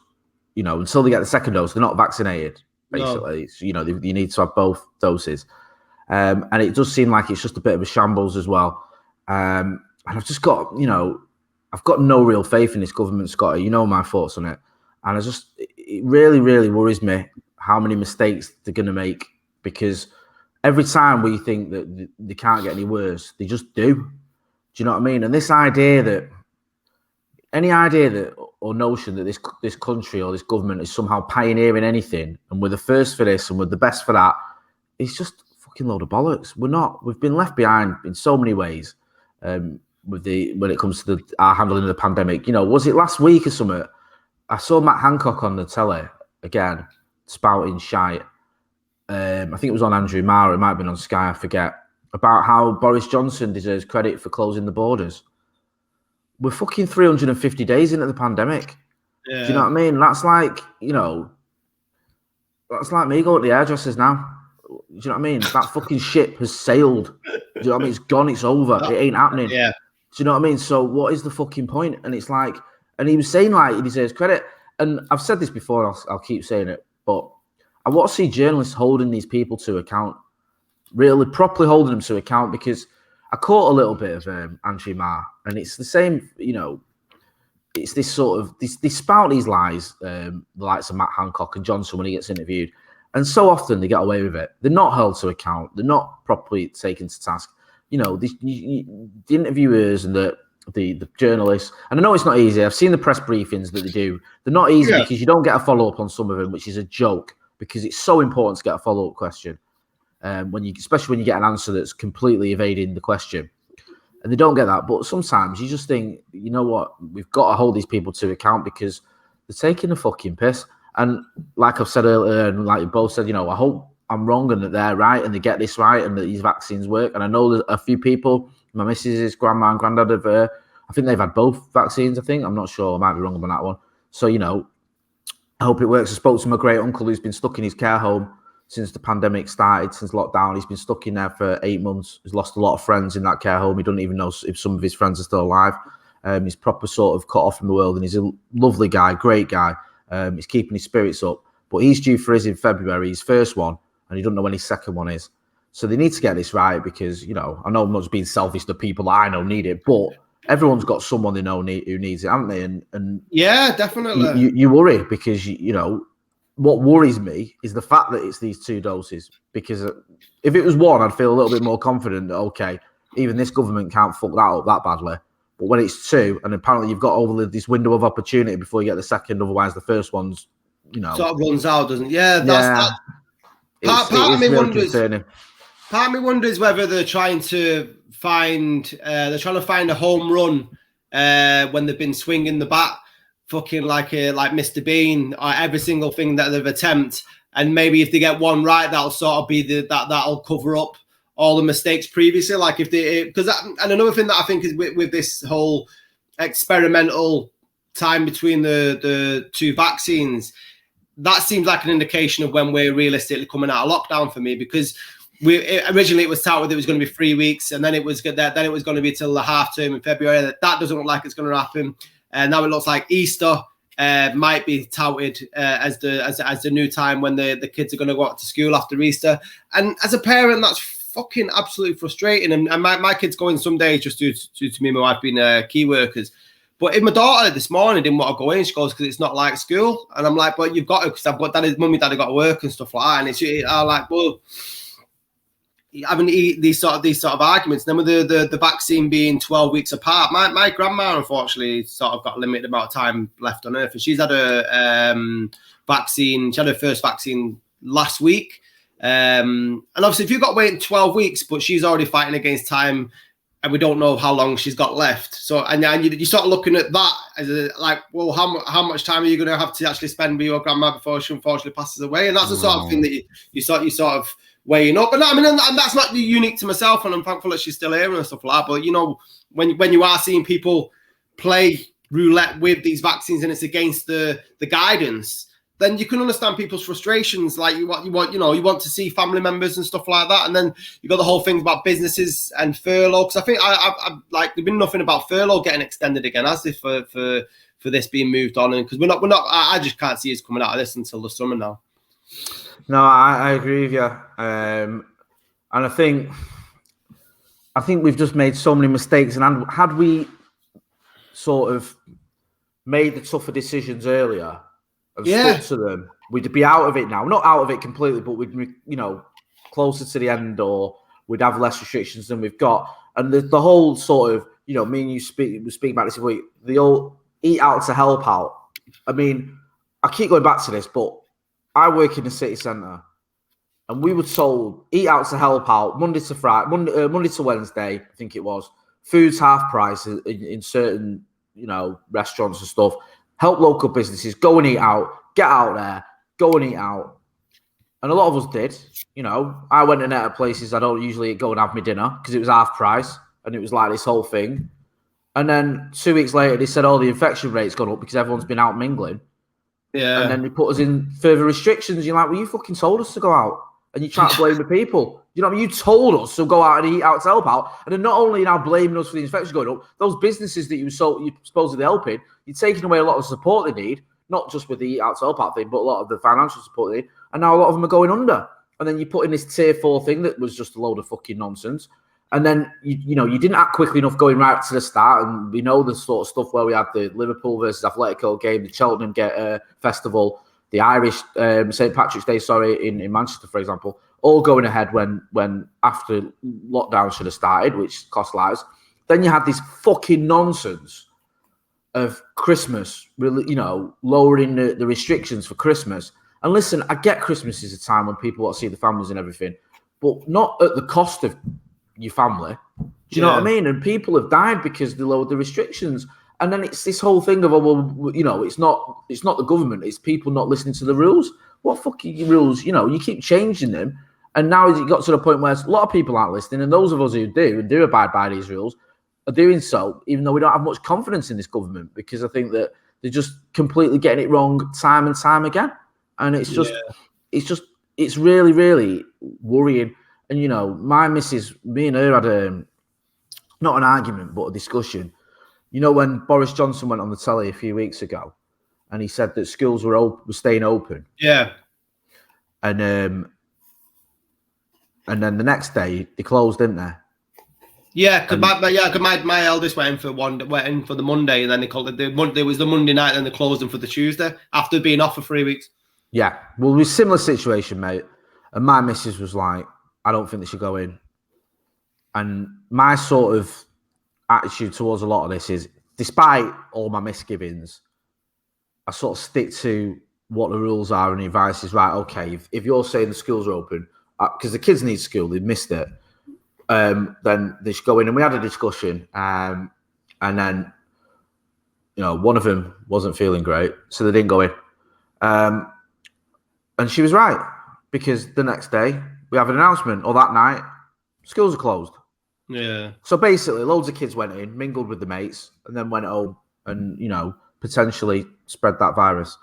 [SPEAKER 1] until they get the second dose, they're not vaccinated, basically. No. So, you need to have both doses. And it does seem like it's just a bit of a shambles as well. And I've just got, I've got no real faith in this government, Scotty. You know my thoughts on it. And it really, really worries me how many mistakes they're going to make, because every time we think that they can't get any worse, they just do. Do you know what I mean? And this idea that any idea that or notion that this country or this government is somehow pioneering anything and we're the first for this and we're the best for that, it's just a fucking load of bollocks. We're not. We've been left behind in so many ways. When it comes to our handling of the pandemic, was it last week or something? I saw Matt Hancock on the telly again spouting shite. I think it was on Andrew Marr. It might have been on Sky. I forget about how Boris Johnson deserves credit for closing the borders. We're fucking 350 days into the pandemic. Yeah. Do you know what I mean? That's like, that's like me going to the hairdressers now. Do you know what I mean? That fucking ship has sailed. Do you know what I mean? It's gone. It's over. It ain't happening.
[SPEAKER 2] Yeah.
[SPEAKER 1] Do you know what I mean? So what is the fucking point? And it's like, and he was saying like he deserves credit. And I've said this before, and I'll keep saying it, but I want to see journalists holding these people to account, really properly holding them to account, because I caught a little bit of Andrew Marr, and it's the same, it's this sort of, they spout these lies, the likes of Matt Hancock and Johnson when he gets interviewed. And so often they get away with it. They're not held to account. They're not properly taken to task. The interviewers and the journalists, and I know it's not easy. I've seen the press briefings that they do. They're not easy because you don't get a follow-up on some of them, which is a joke, because it's so important to get a follow-up question. Especially when you get an answer that's completely evading the question. And they don't get that. But sometimes you just think, you know what, we've got to hold these people to account because they're taking the fucking piss. And like I've said earlier, and like you both said, I hope I'm wrong and that they're right and they get this right and that these vaccines work. And I know that a few people, my missus' grandma and granddad have, I think they've had both vaccines, I think. I'm not sure. I might be wrong on that one. So, I hope it works. I spoke to my great uncle who's been stuck in his care home since the pandemic started, since lockdown. He's been stuck in there for 8 months. He's lost a lot of friends in that care home. He doesn't even know if some of his friends are still alive. He's proper sort of cut off from the world, and he's a lovely guy, great guy. He's keeping his spirits up. But he's due for his in February, his first one, and he doesn't know when his second one is. So they need to get this right because, I know I'm not being selfish, the people that I know need it, but everyone's got someone they know who needs it, haven't they? And
[SPEAKER 2] yeah, definitely.
[SPEAKER 1] You worry because, what worries me is the fact that it's these 2 doses. Because if it was 1, I'd feel a little bit more confident that, okay, even this government can't fuck that up that badly. But when it's 2, and apparently you've got over this window of opportunity before you get the second, otherwise the first one's,
[SPEAKER 2] sort of runs out, doesn't it? Yeah, that's part of me really wonders. Concerning. Part of me wonders whether they're trying to find a home run when they've been swinging the bat, fucking like Mr. Bean, or every single thing that they've attempted, and maybe if they get one right, that'll sort of be that'll cover up all the mistakes previously. Like and another thing that I think is with this whole experimental time between the 2 vaccines, that seems like an indication of when we're realistically coming out of lockdown for me, because originally it was touted that it was going to be 3 weeks, and then it was going to be till the half term in February. That doesn't look like it's going to happen, and now it looks like Easter might be touted as the new time when the kids are going to go out to school after Easter. And as a parent, that's fucking absolutely frustrating. And my kids go in some days just due to me and my wife being key workers. But if my daughter this morning didn't want to go in, she goes, because it's not like school. And I'm like, but you've got to, because I've got mummy, daddy got to work and stuff like that. And I'm like, well, having these sort of arguments. And then with the vaccine being 12 weeks apart, my grandma, unfortunately, sort of got a limited amount of time left on Earth. And she's had a vaccine. She had her first vaccine last week. And obviously, if you've got to wait 12 weeks, but she's already fighting against time, and we don't know how long she's got left. So, and you start looking at that as well, how much time are you going to have to actually spend with your grandma before she unfortunately passes away? And that's the sort of thing that you sort of weighing up. And and that's not unique to myself, and I'm thankful that she's still here and stuff like that. But when you are seeing people play roulette with these vaccines and it's against the guidance, then you can understand people's frustrations. Like you want to see family members and stuff like that. And then you got the whole thing about businesses and furlough. Because I think I there's been nothing about furlough getting extended again, as if for this being moved on. And because we're not. I just can't see us coming out of this until the summer now.
[SPEAKER 1] No, I agree with you. And I think we've just made so many mistakes. And had we sort of made the tougher decisions earlier and stuck to them, we'd be out of it now. Not out of it completely, but we'd be, closer to the end, or we'd have less restrictions than we've got. And the whole sort of, me and you speak about this week, the old eat out to help out. I mean, I keep going back to this, but I work in the city centre, and we were told eat out to help out Monday to Friday, Monday to Wednesday, I think it was. Food's half price in certain, restaurants and stuff. Help local businesses. Go and eat out. Get out there. Go and eat out. And a lot of us did. I went in at places I don't usually go and have my dinner because it was half price, and it was like this whole thing. And then 2 weeks later, they said, the infection rate's gone up because everyone's been out mingling.
[SPEAKER 3] Yeah.
[SPEAKER 1] And then they put us in further restrictions. You're like, well, you fucking told us to go out. And you try to blame the people. You know what I mean? You told us to go out and eat out to help out. And then not only are you now blaming us for the infection going up, those businesses that you're supposedly helping, you're taking away a lot of support they need, not just with the eat out to help out thing, but a lot of the financial support they need. And now a lot of them are going under. And then you put in this tier 4 thing that was just a load of fucking nonsense. And then, you didn't act quickly enough going right to the start. And we know the sort of stuff where we had the Liverpool versus Atletico game, the Cheltenham Festival, the Irish St. Patrick's Day, in Manchester, for example, all going ahead when after lockdown should have started, which cost lives. Then you had this fucking nonsense of Christmas, really, lowering the restrictions for Christmas. And listen, I get Christmas is a time when people want to see the families and everything, but not at the cost of your family. Do you know what I mean? And people have died because they lowered the restrictions. And then it's this whole thing of, it's not the government, it's people not listening to the rules. What fucking rules? You keep changing them. And now it got to the point where a lot of people aren't listening. And those of us who do abide by these rules are doing so, even though we don't have much confidence in this government, because I think that they're just completely getting it wrong time and time again. And it's it's really, really worrying. And, my missus, me and her had not an argument, but a discussion. When Boris Johnson went on the telly a few weeks ago and he said that schools were staying open.
[SPEAKER 3] Yeah.
[SPEAKER 1] And then the next day they closed, didn't they?
[SPEAKER 3] Yeah, because my eldest went in for the Monday, and then they called it the Monday. It was the Monday night, and they closed them for the Tuesday after being off for 3 weeks.
[SPEAKER 1] Yeah, well, it was a similar situation, mate. And my missus was like, I don't think they should go in. And my sort of attitude towards a lot of this is, despite all my misgivings, I sort of stick to what the rules are, and the advice is, right, okay, if you're saying the schools are open, because the kids need school, they missed it, then they should go in. And we had a discussion, and then, one of them wasn't feeling great, so they didn't go in. And she was right, because the next day we have an announcement, or that night, schools are closed.
[SPEAKER 3] Yeah.
[SPEAKER 1] So basically, loads of kids went in, mingled with the mates, and then went home and, potentially spread that virus.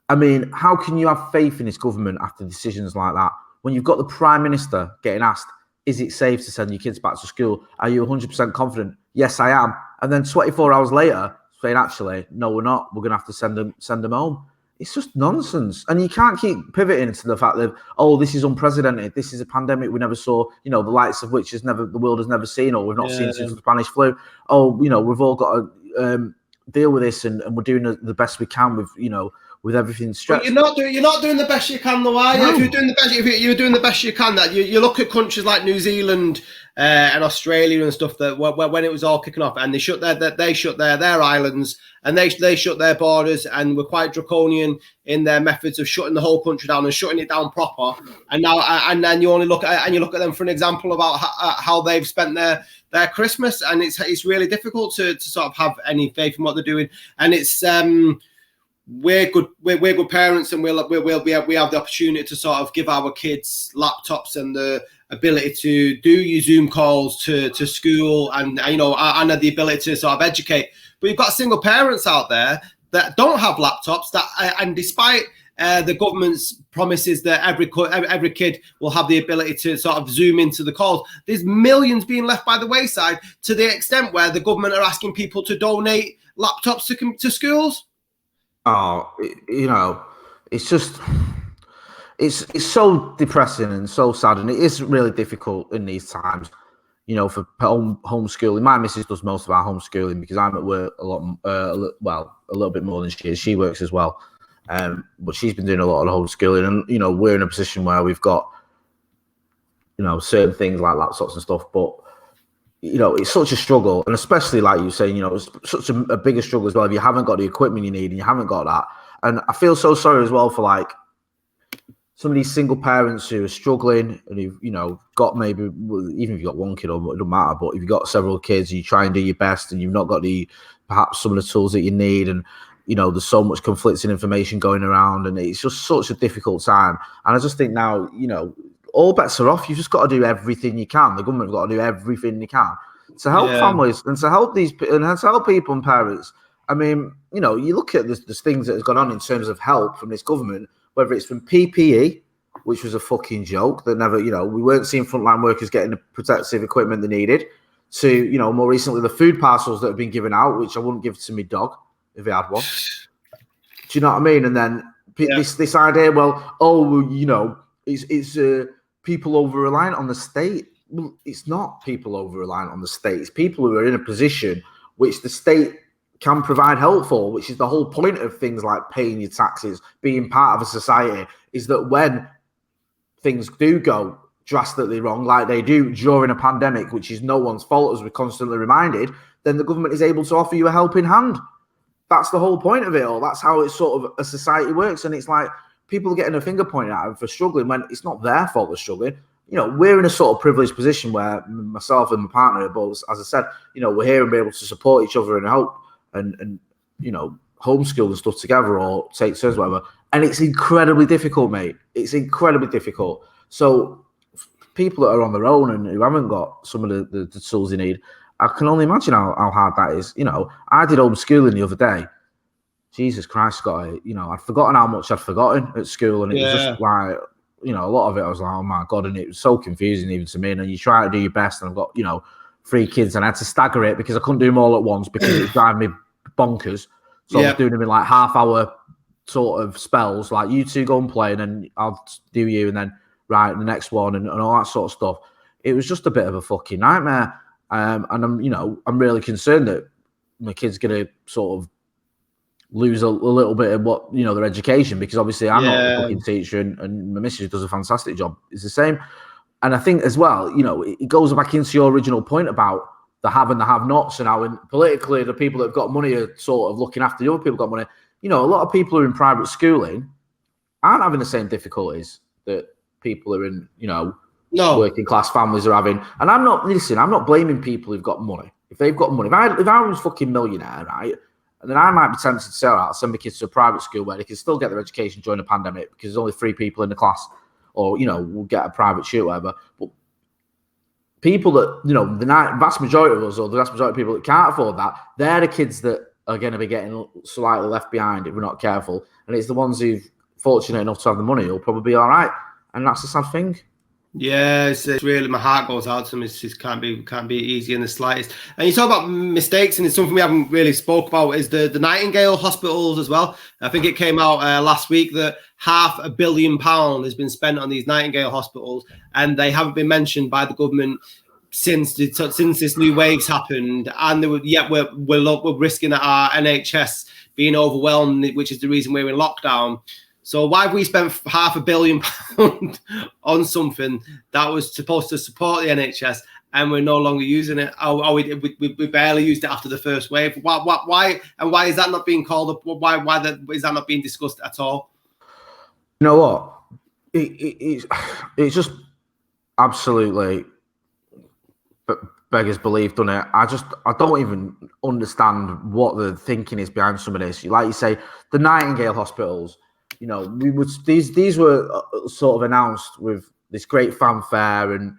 [SPEAKER 1] I mean, how can you have faith in this government after decisions like that? When you've got the Prime Minister getting asked, is it safe to send your kids back to school? Are you 100% confident? Yes, I am. And then 24 hours later, saying, actually, no, we're not. We're going to have to send them home. It's just nonsense. And you can't keep pivoting to the fact that, this is unprecedented. This is a pandemic we never saw, the likes of which the world has never seen, or we've not seen since the Spanish flu. We've all got to deal with this, and we're doing the best we can with everything stretched.
[SPEAKER 3] But you're not doing the best you can, though, are you?
[SPEAKER 1] No.
[SPEAKER 3] If you're doing the best you can, that you look at countries like New Zealand and Australia and stuff that when it was all kicking off, and they shut their islands, and they shut their borders, and were quite draconian in their methods of shutting the whole country down and shutting it down proper. And now and then you only look at them for an example about how they've spent their Christmas, and it's really difficult to sort of have any faith in what they're doing. And it's we're good parents, and we have the opportunity to sort of give our kids laptops and the ability to do your Zoom calls to school, and the ability to sort of educate. But you've got single parents out there that don't have laptops, and despite the government's promises that every kid will have the ability to sort of Zoom into the calls, there's millions being left by the wayside, to the extent where the government are asking people to donate laptops to schools.
[SPEAKER 1] It's just, it's so depressing and so sad, and it is really difficult in these times, for homeschooling. My missus does most of our homeschooling because I'm at work a little bit more than she is. She works as well, but she's been doing a lot of homeschooling, and we're in a position where we've got certain things like laptops and stuff, but it's such a struggle, and especially like you saying, it's such a bigger struggle as well if you haven't got the equipment you need and you haven't got that. And I feel so sorry as well for like some of these single parents who are struggling and who've, got maybe, even if you've got one kid, or it doesn't matter, but if you've got several kids, you try and do your best and you've not got perhaps some of the tools that you need, and there's so much conflicting information going around, and it's just such a difficult time. And I just think now, all bets are off. You've just got to do everything you can. The government's got to do everything you can to help families and to help to help people and parents. I mean, you look at the things that has gone on in terms of help from this government, whether it's from PPE, which was a fucking joke that never, we weren't seeing frontline workers getting the protective equipment they needed, to, more recently the food parcels that have been given out, which I wouldn't give to my dog if he had one. Do you know what I mean? And then this idea, it's people over-reliant on the state. Well, it's not people over-reliant on the state. It's people who are in a position which the state can provide help for, which is the whole point of things like paying your taxes, being part of a society, is that when things do go drastically wrong, like they do during a pandemic, which is no one's fault, as we're constantly reminded, then the government is able to offer you a helping hand. That's the whole point of it all. That's how it's sort of a society works. And it's like people are getting a finger pointed at them for struggling when it's not their fault they're struggling. We're in a sort of privileged position where myself and my partner, both, as I said, we're here and be able to support each other and help and homeschool and stuff together or take turns, whatever. And it's incredibly difficult, mate. It's incredibly difficult. So people that are on their own and who haven't got some of the tools they need, I can only imagine how hard that is. I did homeschooling the other day. Jesus Christ, Scotty. I'd forgotten how much I'd forgotten at school, and it was just like, a lot of it I was like, oh my God, and it was so confusing even to me. And then you try to do your best, and I've got, 3 kids, and I had to stagger it because I couldn't do them all at once because it was driving me bonkers. So I was doing them in like half-hour sort of spells, like you two go and play, and then I'll do you, and then the next one, and all that sort of stuff. It was just a bit of a fucking nightmare. And I'm really concerned that my kid's going to sort of lose a little bit of what, their education, because obviously I'm not a fucking teacher, and my missus does a fantastic job. It's the same. And I think as well, it goes back into your original point about the have and the have-nots, and how politically the people that have got money are sort of looking after the other people who got money. A lot of people who are in private schooling aren't having the same difficulties that people who are in, working class families are having. And I'm not blaming people who've got money. If they've got money, if I was fucking millionaire, right, and then I might be tempted to say, all right, I'll send my kids to a private school where they can still get their education during the pandemic because there's only 3 people in the class, or, we'll get a private tutor, whatever. But people that, the vast majority of us, or the vast majority of people that can't afford that, they're the kids that are going to be getting slightly left behind if we're not careful. And it's the ones who've fortunate enough to have the money who'll probably be all right. And that's the sad thing.
[SPEAKER 2] Yeah, it's really, my heart goes out to them. It just can't be easy in the slightest. And you talk about mistakes, and it's something we haven't really spoke about, is the Nightingale hospitals as well. I think it came out last week that £500 million has been spent on these Nightingale hospitals, and they haven't been mentioned by the government since this new wave's happened. And they were, we're risking our NHS being overwhelmed, which is the reason we're in lockdown. So why have we spent £500 million on something that was supposed to support the NHS, and we're no longer using it? We barely used it after the first wave. Why? And why is that not being called up? Why is that not being discussed at all?
[SPEAKER 1] You know what? It's just absolutely beggars belief, doesn't it? I don't even understand what the thinking is behind some of this. Like you say, the Nightingale hospitals. These were sort of announced with this great fanfare, and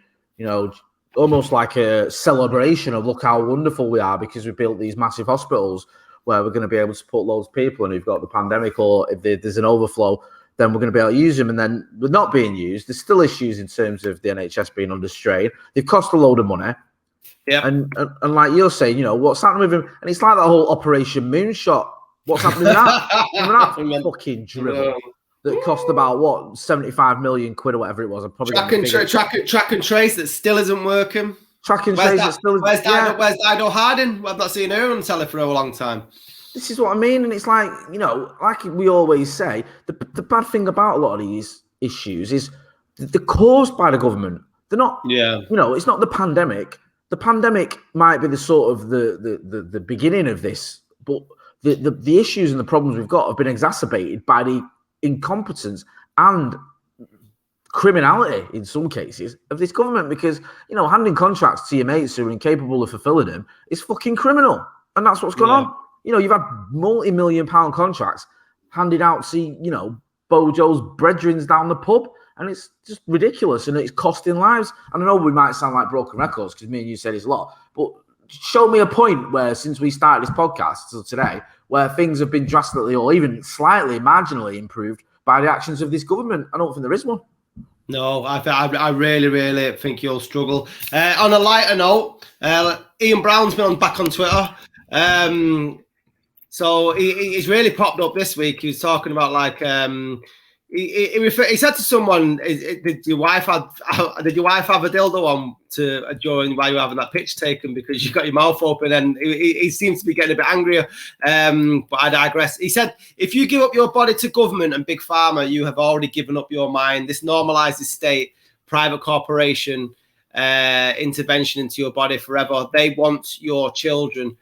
[SPEAKER 1] almost like a celebration of look how wonderful we are because we built these massive hospitals where we're going to be able to put loads of people, and who've got the pandemic, or if there's an overflow, then we're going to be able to use them. And then they're not being used. There's still issues in terms of the NHS being under strain. They've cost a load of money. Yeah, and like you're saying, what's happening with them? And it's like that whole Operation Moonshot. What's happening with that? That fucking dribble that cost about 75 million quid or whatever it was. I'm probably
[SPEAKER 2] track and trace that still isn't working.
[SPEAKER 1] Track and trace that still.
[SPEAKER 2] Where's Dido Harding? I've not seen her on telly for a long time.
[SPEAKER 1] This is what I mean, and it's like like we always say, the bad thing about a lot of these issues is they're caused by the government. They're not. Yeah. It's not the pandemic. the pandemic might be the sort of the beginning of this, but the issues and the problems we've got have been exacerbated by the incompetence and criminality in some cases of this government, because handing contracts to your mates who are incapable of fulfilling them is fucking criminal, and that's what's gone on. You've had multi-million-pound contracts handed out to Bojo's brethrens down the pub, and it's just ridiculous, and it's costing lives. And I know we might sound like broken records because me and you said it's a lot, but show me a point where since we started this podcast till today where things have been drastically or even slightly marginally improved by the actions of this government. I don't think there is one.
[SPEAKER 3] No, I really, really think you'll struggle. On a lighter note, Ian Brown's been back on Twitter. So he's really popped up this week. He was talking about he said to someone, "Did your wife have a dildo on during while you were having that pitch taken because you got your mouth open?" And he seems to be getting a bit angrier. But I digress. He said, "If you give up your body to government and big pharma, you have already given up your mind. This normalizes state, private corporation intervention into your body forever. They want your children."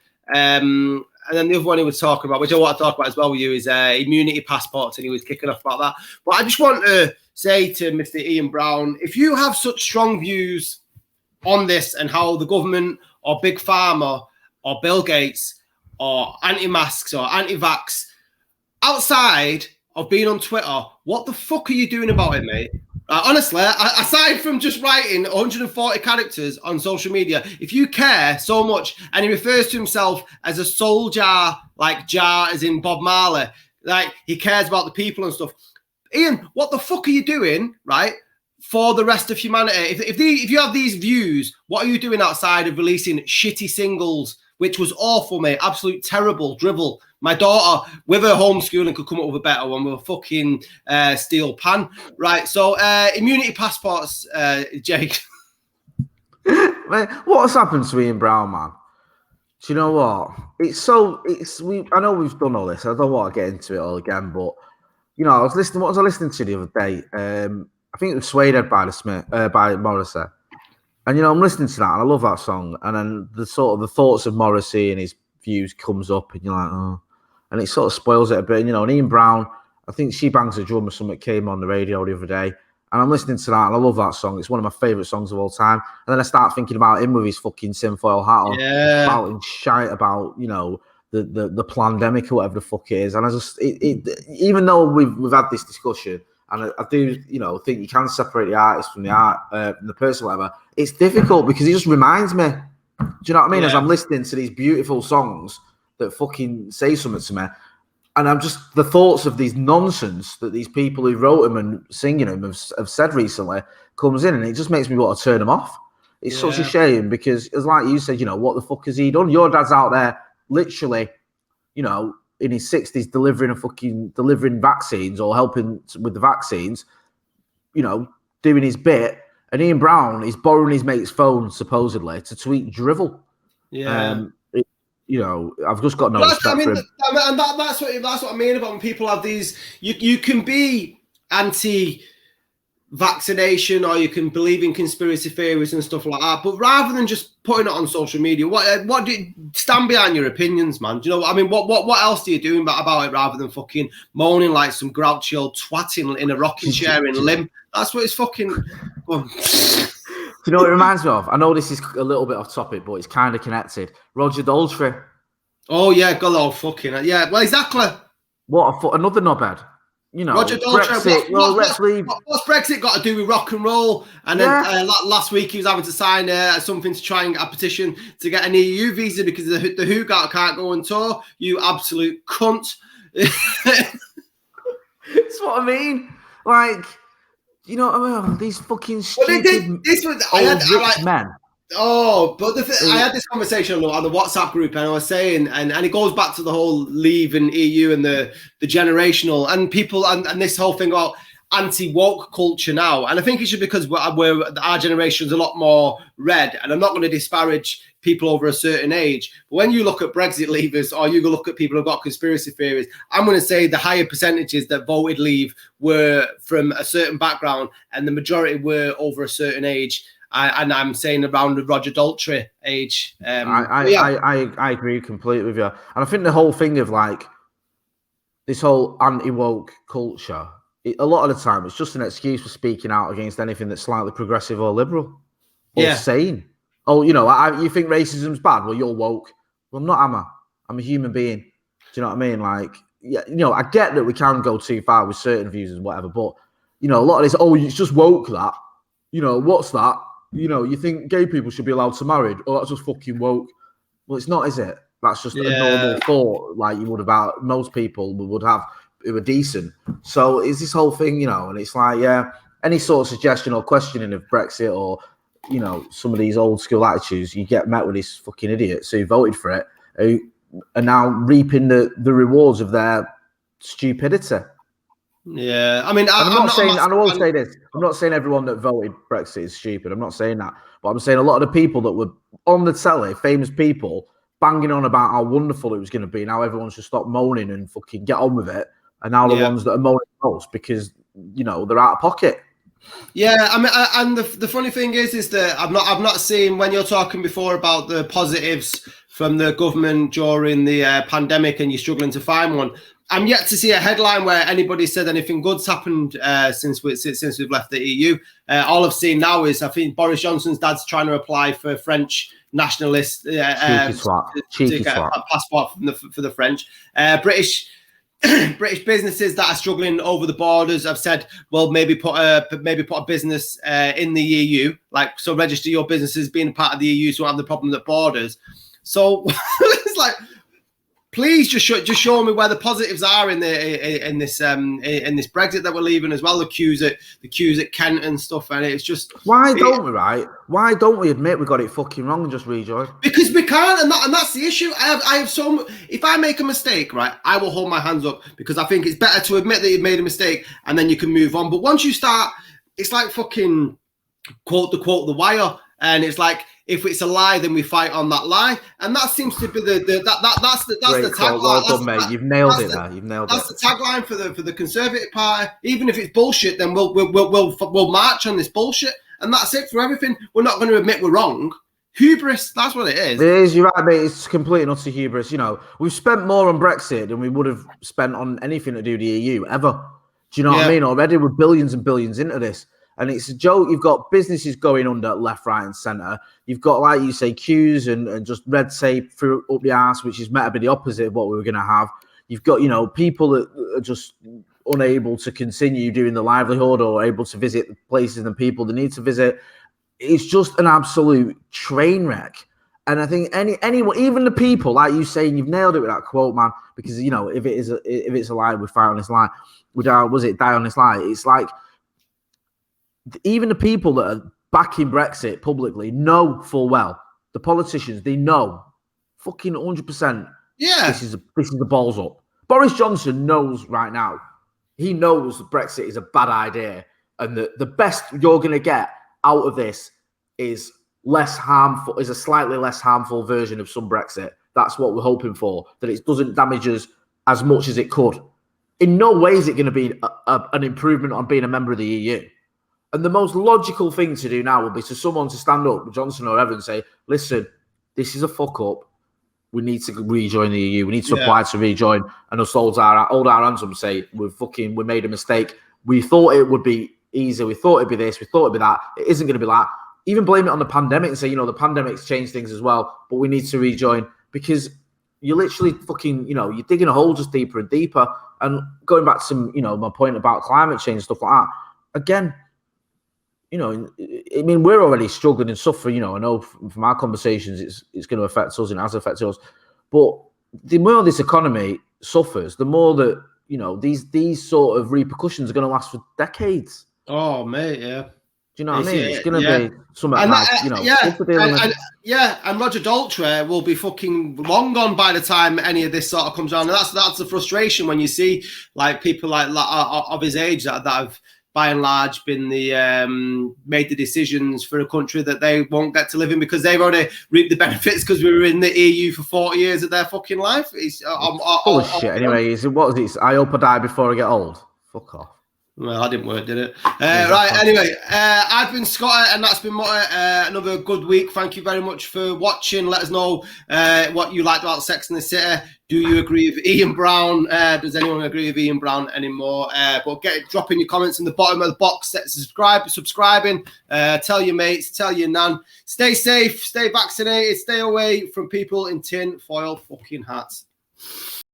[SPEAKER 3] And then the other one he was talking about, which I want to talk about as well with you, is immunity passports, and he was kicking off about that. But I just want to say to Mr. Ian Brown, if you have such strong views on this and how the government or Big Pharma or Bill Gates or anti-masks or anti-vax, outside of being on Twitter, what the fuck are you doing about it, mate? Honestly, aside from just writing 140 characters on social media, if you care so much, and he refers to himself as a soul jar, like jar as in Bob Marley, like he cares about the people and stuff. Ian, what the fuck are you doing, right, for the rest of humanity? If you have these views, what are you doing outside of releasing shitty singles, which was awful, mate, absolute terrible drivel? My daughter, with her homeschooling, could come up with a better one with a fucking steel pan. Right, so immunity passports, Jake.
[SPEAKER 1] Man, what's happened to Ian Brown, man? Do you know what? I know we've done all this. I don't want to get into it all again, but I was listening. What was I listening to the other day? I think it was Suede by Morrissey. And I'm listening to that, and I love that song. And then the thoughts of Morrissey and his views comes up, and you're like, oh, and it sort of spoils it a bit. And Ian Brown, I think She Bangs a Drum or something came on the radio the other day, and I'm listening to that, and I love that song. It's one of my favourite songs of all time. And then I start thinking about him with his fucking tinfoil hat on, shouting shite about the pandemic or whatever the fuck it is. And I just, even though we've had this discussion, and I do, think you can separate the artist from the art, the person, whatever. It's difficult because it just reminds me. Do you know what I mean? Yeah. As I'm listening to these beautiful songs that fucking say something to me, and I'm just the thoughts of these nonsense that these people who wrote them and singing them have said recently comes in, and it just makes me want to turn them off. It's such a shame because, it's like you said, what the fuck has he done? Your dad's out there, literally, in his 60s, delivering vaccines or helping with the vaccines, doing his bit. And Ian Brown is borrowing his mate's phone, supposedly, to tweet drivel. Yeah. I've just got no respect for him.
[SPEAKER 3] And that's what I mean about when people have these. You can be anti-vaccination or you can believe in conspiracy theories and stuff like that, but rather than just putting it on social media, what do you stand behind your opinions, man? Do you know what I mean? What else are you doing about it rather than fucking moaning like some grouchy old twat in a rocking chair in Lim? That's what it's fucking.
[SPEAKER 1] Do you know what it reminds me of? I know this is a little bit off topic, but it's kind of connected. Roger Daltrey.
[SPEAKER 3] Oh yeah, good old fucking well, exactly.
[SPEAKER 1] Another knobhead.
[SPEAKER 3] Roger Daltrey. What's Brexit got to do with rock and roll? And then last week he was having to sign something to try and get a petition to get an EU visa because the Who can't go on tour. You absolute cunt.
[SPEAKER 1] That's what I mean. Like, these fucking stupid rich men.
[SPEAKER 3] Oh, but I had this conversation on the WhatsApp group, and I was saying, and it goes back to the whole leave and EU and the generational and people and this whole thing about anti-woke culture now. And I think it's because our generation is a lot more red, and I'm not going to disparage people over a certain age. But when you look at Brexit leavers or you look at people who've got conspiracy theories, I'm going to say the higher percentages that voted leave were from a certain background and the majority were over a certain age.
[SPEAKER 2] and I'm saying around the Roger Daltrey age.
[SPEAKER 1] I agree completely with you, and I think the whole thing of like this whole anti-woke culture, a lot of the time it's just an excuse for speaking out against anything that's slightly progressive or liberal or sane. Oh, you think racism's bad? Well, you're woke. Well, I'm not, am I? I'm a human being. Do you know what I mean? Like, yeah, I get that we can go too far with certain views and whatever, but a lot of this, it's just woke that. What's that? You think gay people should be allowed to marry? Oh, that's just fucking woke. Well, it's not, is it? That's just a normal thought, like you would about most people would have who are decent. So it's this whole thing, and it's like, any sort of suggestion or questioning of Brexit or, some of these old school attitudes, you get met with these fucking idiots who voted for it, who are now reaping the rewards of their stupidity.
[SPEAKER 2] Yeah, I mean,
[SPEAKER 1] I'm not saying, and I will say this, I'm not saying everyone that voted Brexit is stupid. I'm not saying that, but I'm saying a lot of the people that were on the telly, famous people, banging on about how wonderful it was going to be, now everyone should stop moaning and fucking get on with it. And now the ones that are moaning most because they're out of pocket.
[SPEAKER 2] Yeah, I mean, and the funny thing is that I've not seen, when you're talking before about the positives from the government during the pandemic, and you're struggling to find one. I'm yet to see a headline where anybody said anything good's happened since we've left the EU. All I've seen now is I think Boris Johnson's dad's trying to apply for French nationalist
[SPEAKER 1] cheeky swat
[SPEAKER 2] passport for the French. British businesses that are struggling over the borders have said, well, maybe put a business in the EU, like, so register your business as being part of the EU, so have the problem at borders. So it's like, please just show me where the positives are in this Brexit that we're leaving as well. The queues at Kent and stuff, and it's just
[SPEAKER 1] why don't we admit we got it fucking wrong and just rejoin?
[SPEAKER 2] Because we can't, and that's the issue. I have so. If I make a mistake, right, I will hold my hands up because I think it's better to admit that you've made a mistake and then you can move on. But once you start, it's like fucking quote The Wire, and it's like, if it's a lie, then we fight on that lie, and that seems to be that's the tagline.
[SPEAKER 1] Well done, mate. You've nailed it there. You've nailed it.
[SPEAKER 2] That's the tagline for the Conservative Party. Even if it's bullshit, then we'll march on this bullshit, and that's it for everything. We're not going to admit we're wrong. Hubris. That's what it is.
[SPEAKER 1] It is. You're right, mate. It's complete and utter hubris. We've spent more on Brexit than we would have spent on anything to do with the EU ever. Do you know what I mean? Already we're billions and billions into this. And it's a joke. You've got businesses going under left, right, and centre. You've got, like you say, queues and just red tape through up the arse, which is meant to be the opposite of what we were going to have. You've got, people that are just unable to continue doing the livelihood or able to visit the places and people they need to visit. It's just an absolute train wreck. And I think anyone, even the people, like you saying, you've nailed it with that quote, man. Because if it's a lie, we fight on this lie. Die on this lie? It's like, even the people that are backing Brexit publicly know full well, the politicians, they know fucking 100%.
[SPEAKER 2] Yeah,
[SPEAKER 1] this is the balls up. Boris Johnson knows right now. He knows Brexit is a bad idea, and the best you're going to get out of this is less harmful, is a slightly less harmful version of some Brexit. That's what we're hoping for. That it doesn't damage us as much as it could. In no way is it going to be an improvement on being a member of the EU. And the most logical thing to do now would be for someone to stand up, Johnson or Evans, and say, listen, this is a fuck up. We need to rejoin the EU. We need to apply to rejoin. And us hold our hands up and say, we made a mistake. We thought it would be easier. We thought it'd be this. We thought it'd be that. It isn't going to be that. Even blame it on the pandemic and say, the pandemic's changed things as well, but we need to rejoin, because you're literally fucking, you're digging a hole just deeper and deeper. And going back to, my point about climate change and stuff like that, again, we're already struggling and suffering. I know from our conversations, it's going to affect us and it has affected us. But the more this economy suffers, the more that these sort of repercussions are going to last for decades.
[SPEAKER 2] Oh, mate, yeah.
[SPEAKER 1] Do you know what I mean? It's going to be something and
[SPEAKER 2] and Roger Daltrey will be fucking long gone by the time any of this sort of comes around. And that's the frustration when you see like people like of his age that have, by and large, been made the decisions for a country that they won't get to live in because they've already reaped the benefits because we were in the EU for 40 years of their fucking life. It's
[SPEAKER 1] full of shit. Anyway, what is it? I hope I die before I get old. Fuck off.
[SPEAKER 3] Well, that didn't work, did it? Right, anyway, I've been Scotty and that's been Motty. Another good week. Thank you very much for watching. Let us know what you liked about Sex and the City. Do you agree with Ian Brown? Does anyone agree with Ian Brown anymore? But drop in your comments in the bottom of the box. Subscribing. Tell your mates, tell your nan. Stay safe, stay vaccinated, stay away from people in tin foil fucking hats.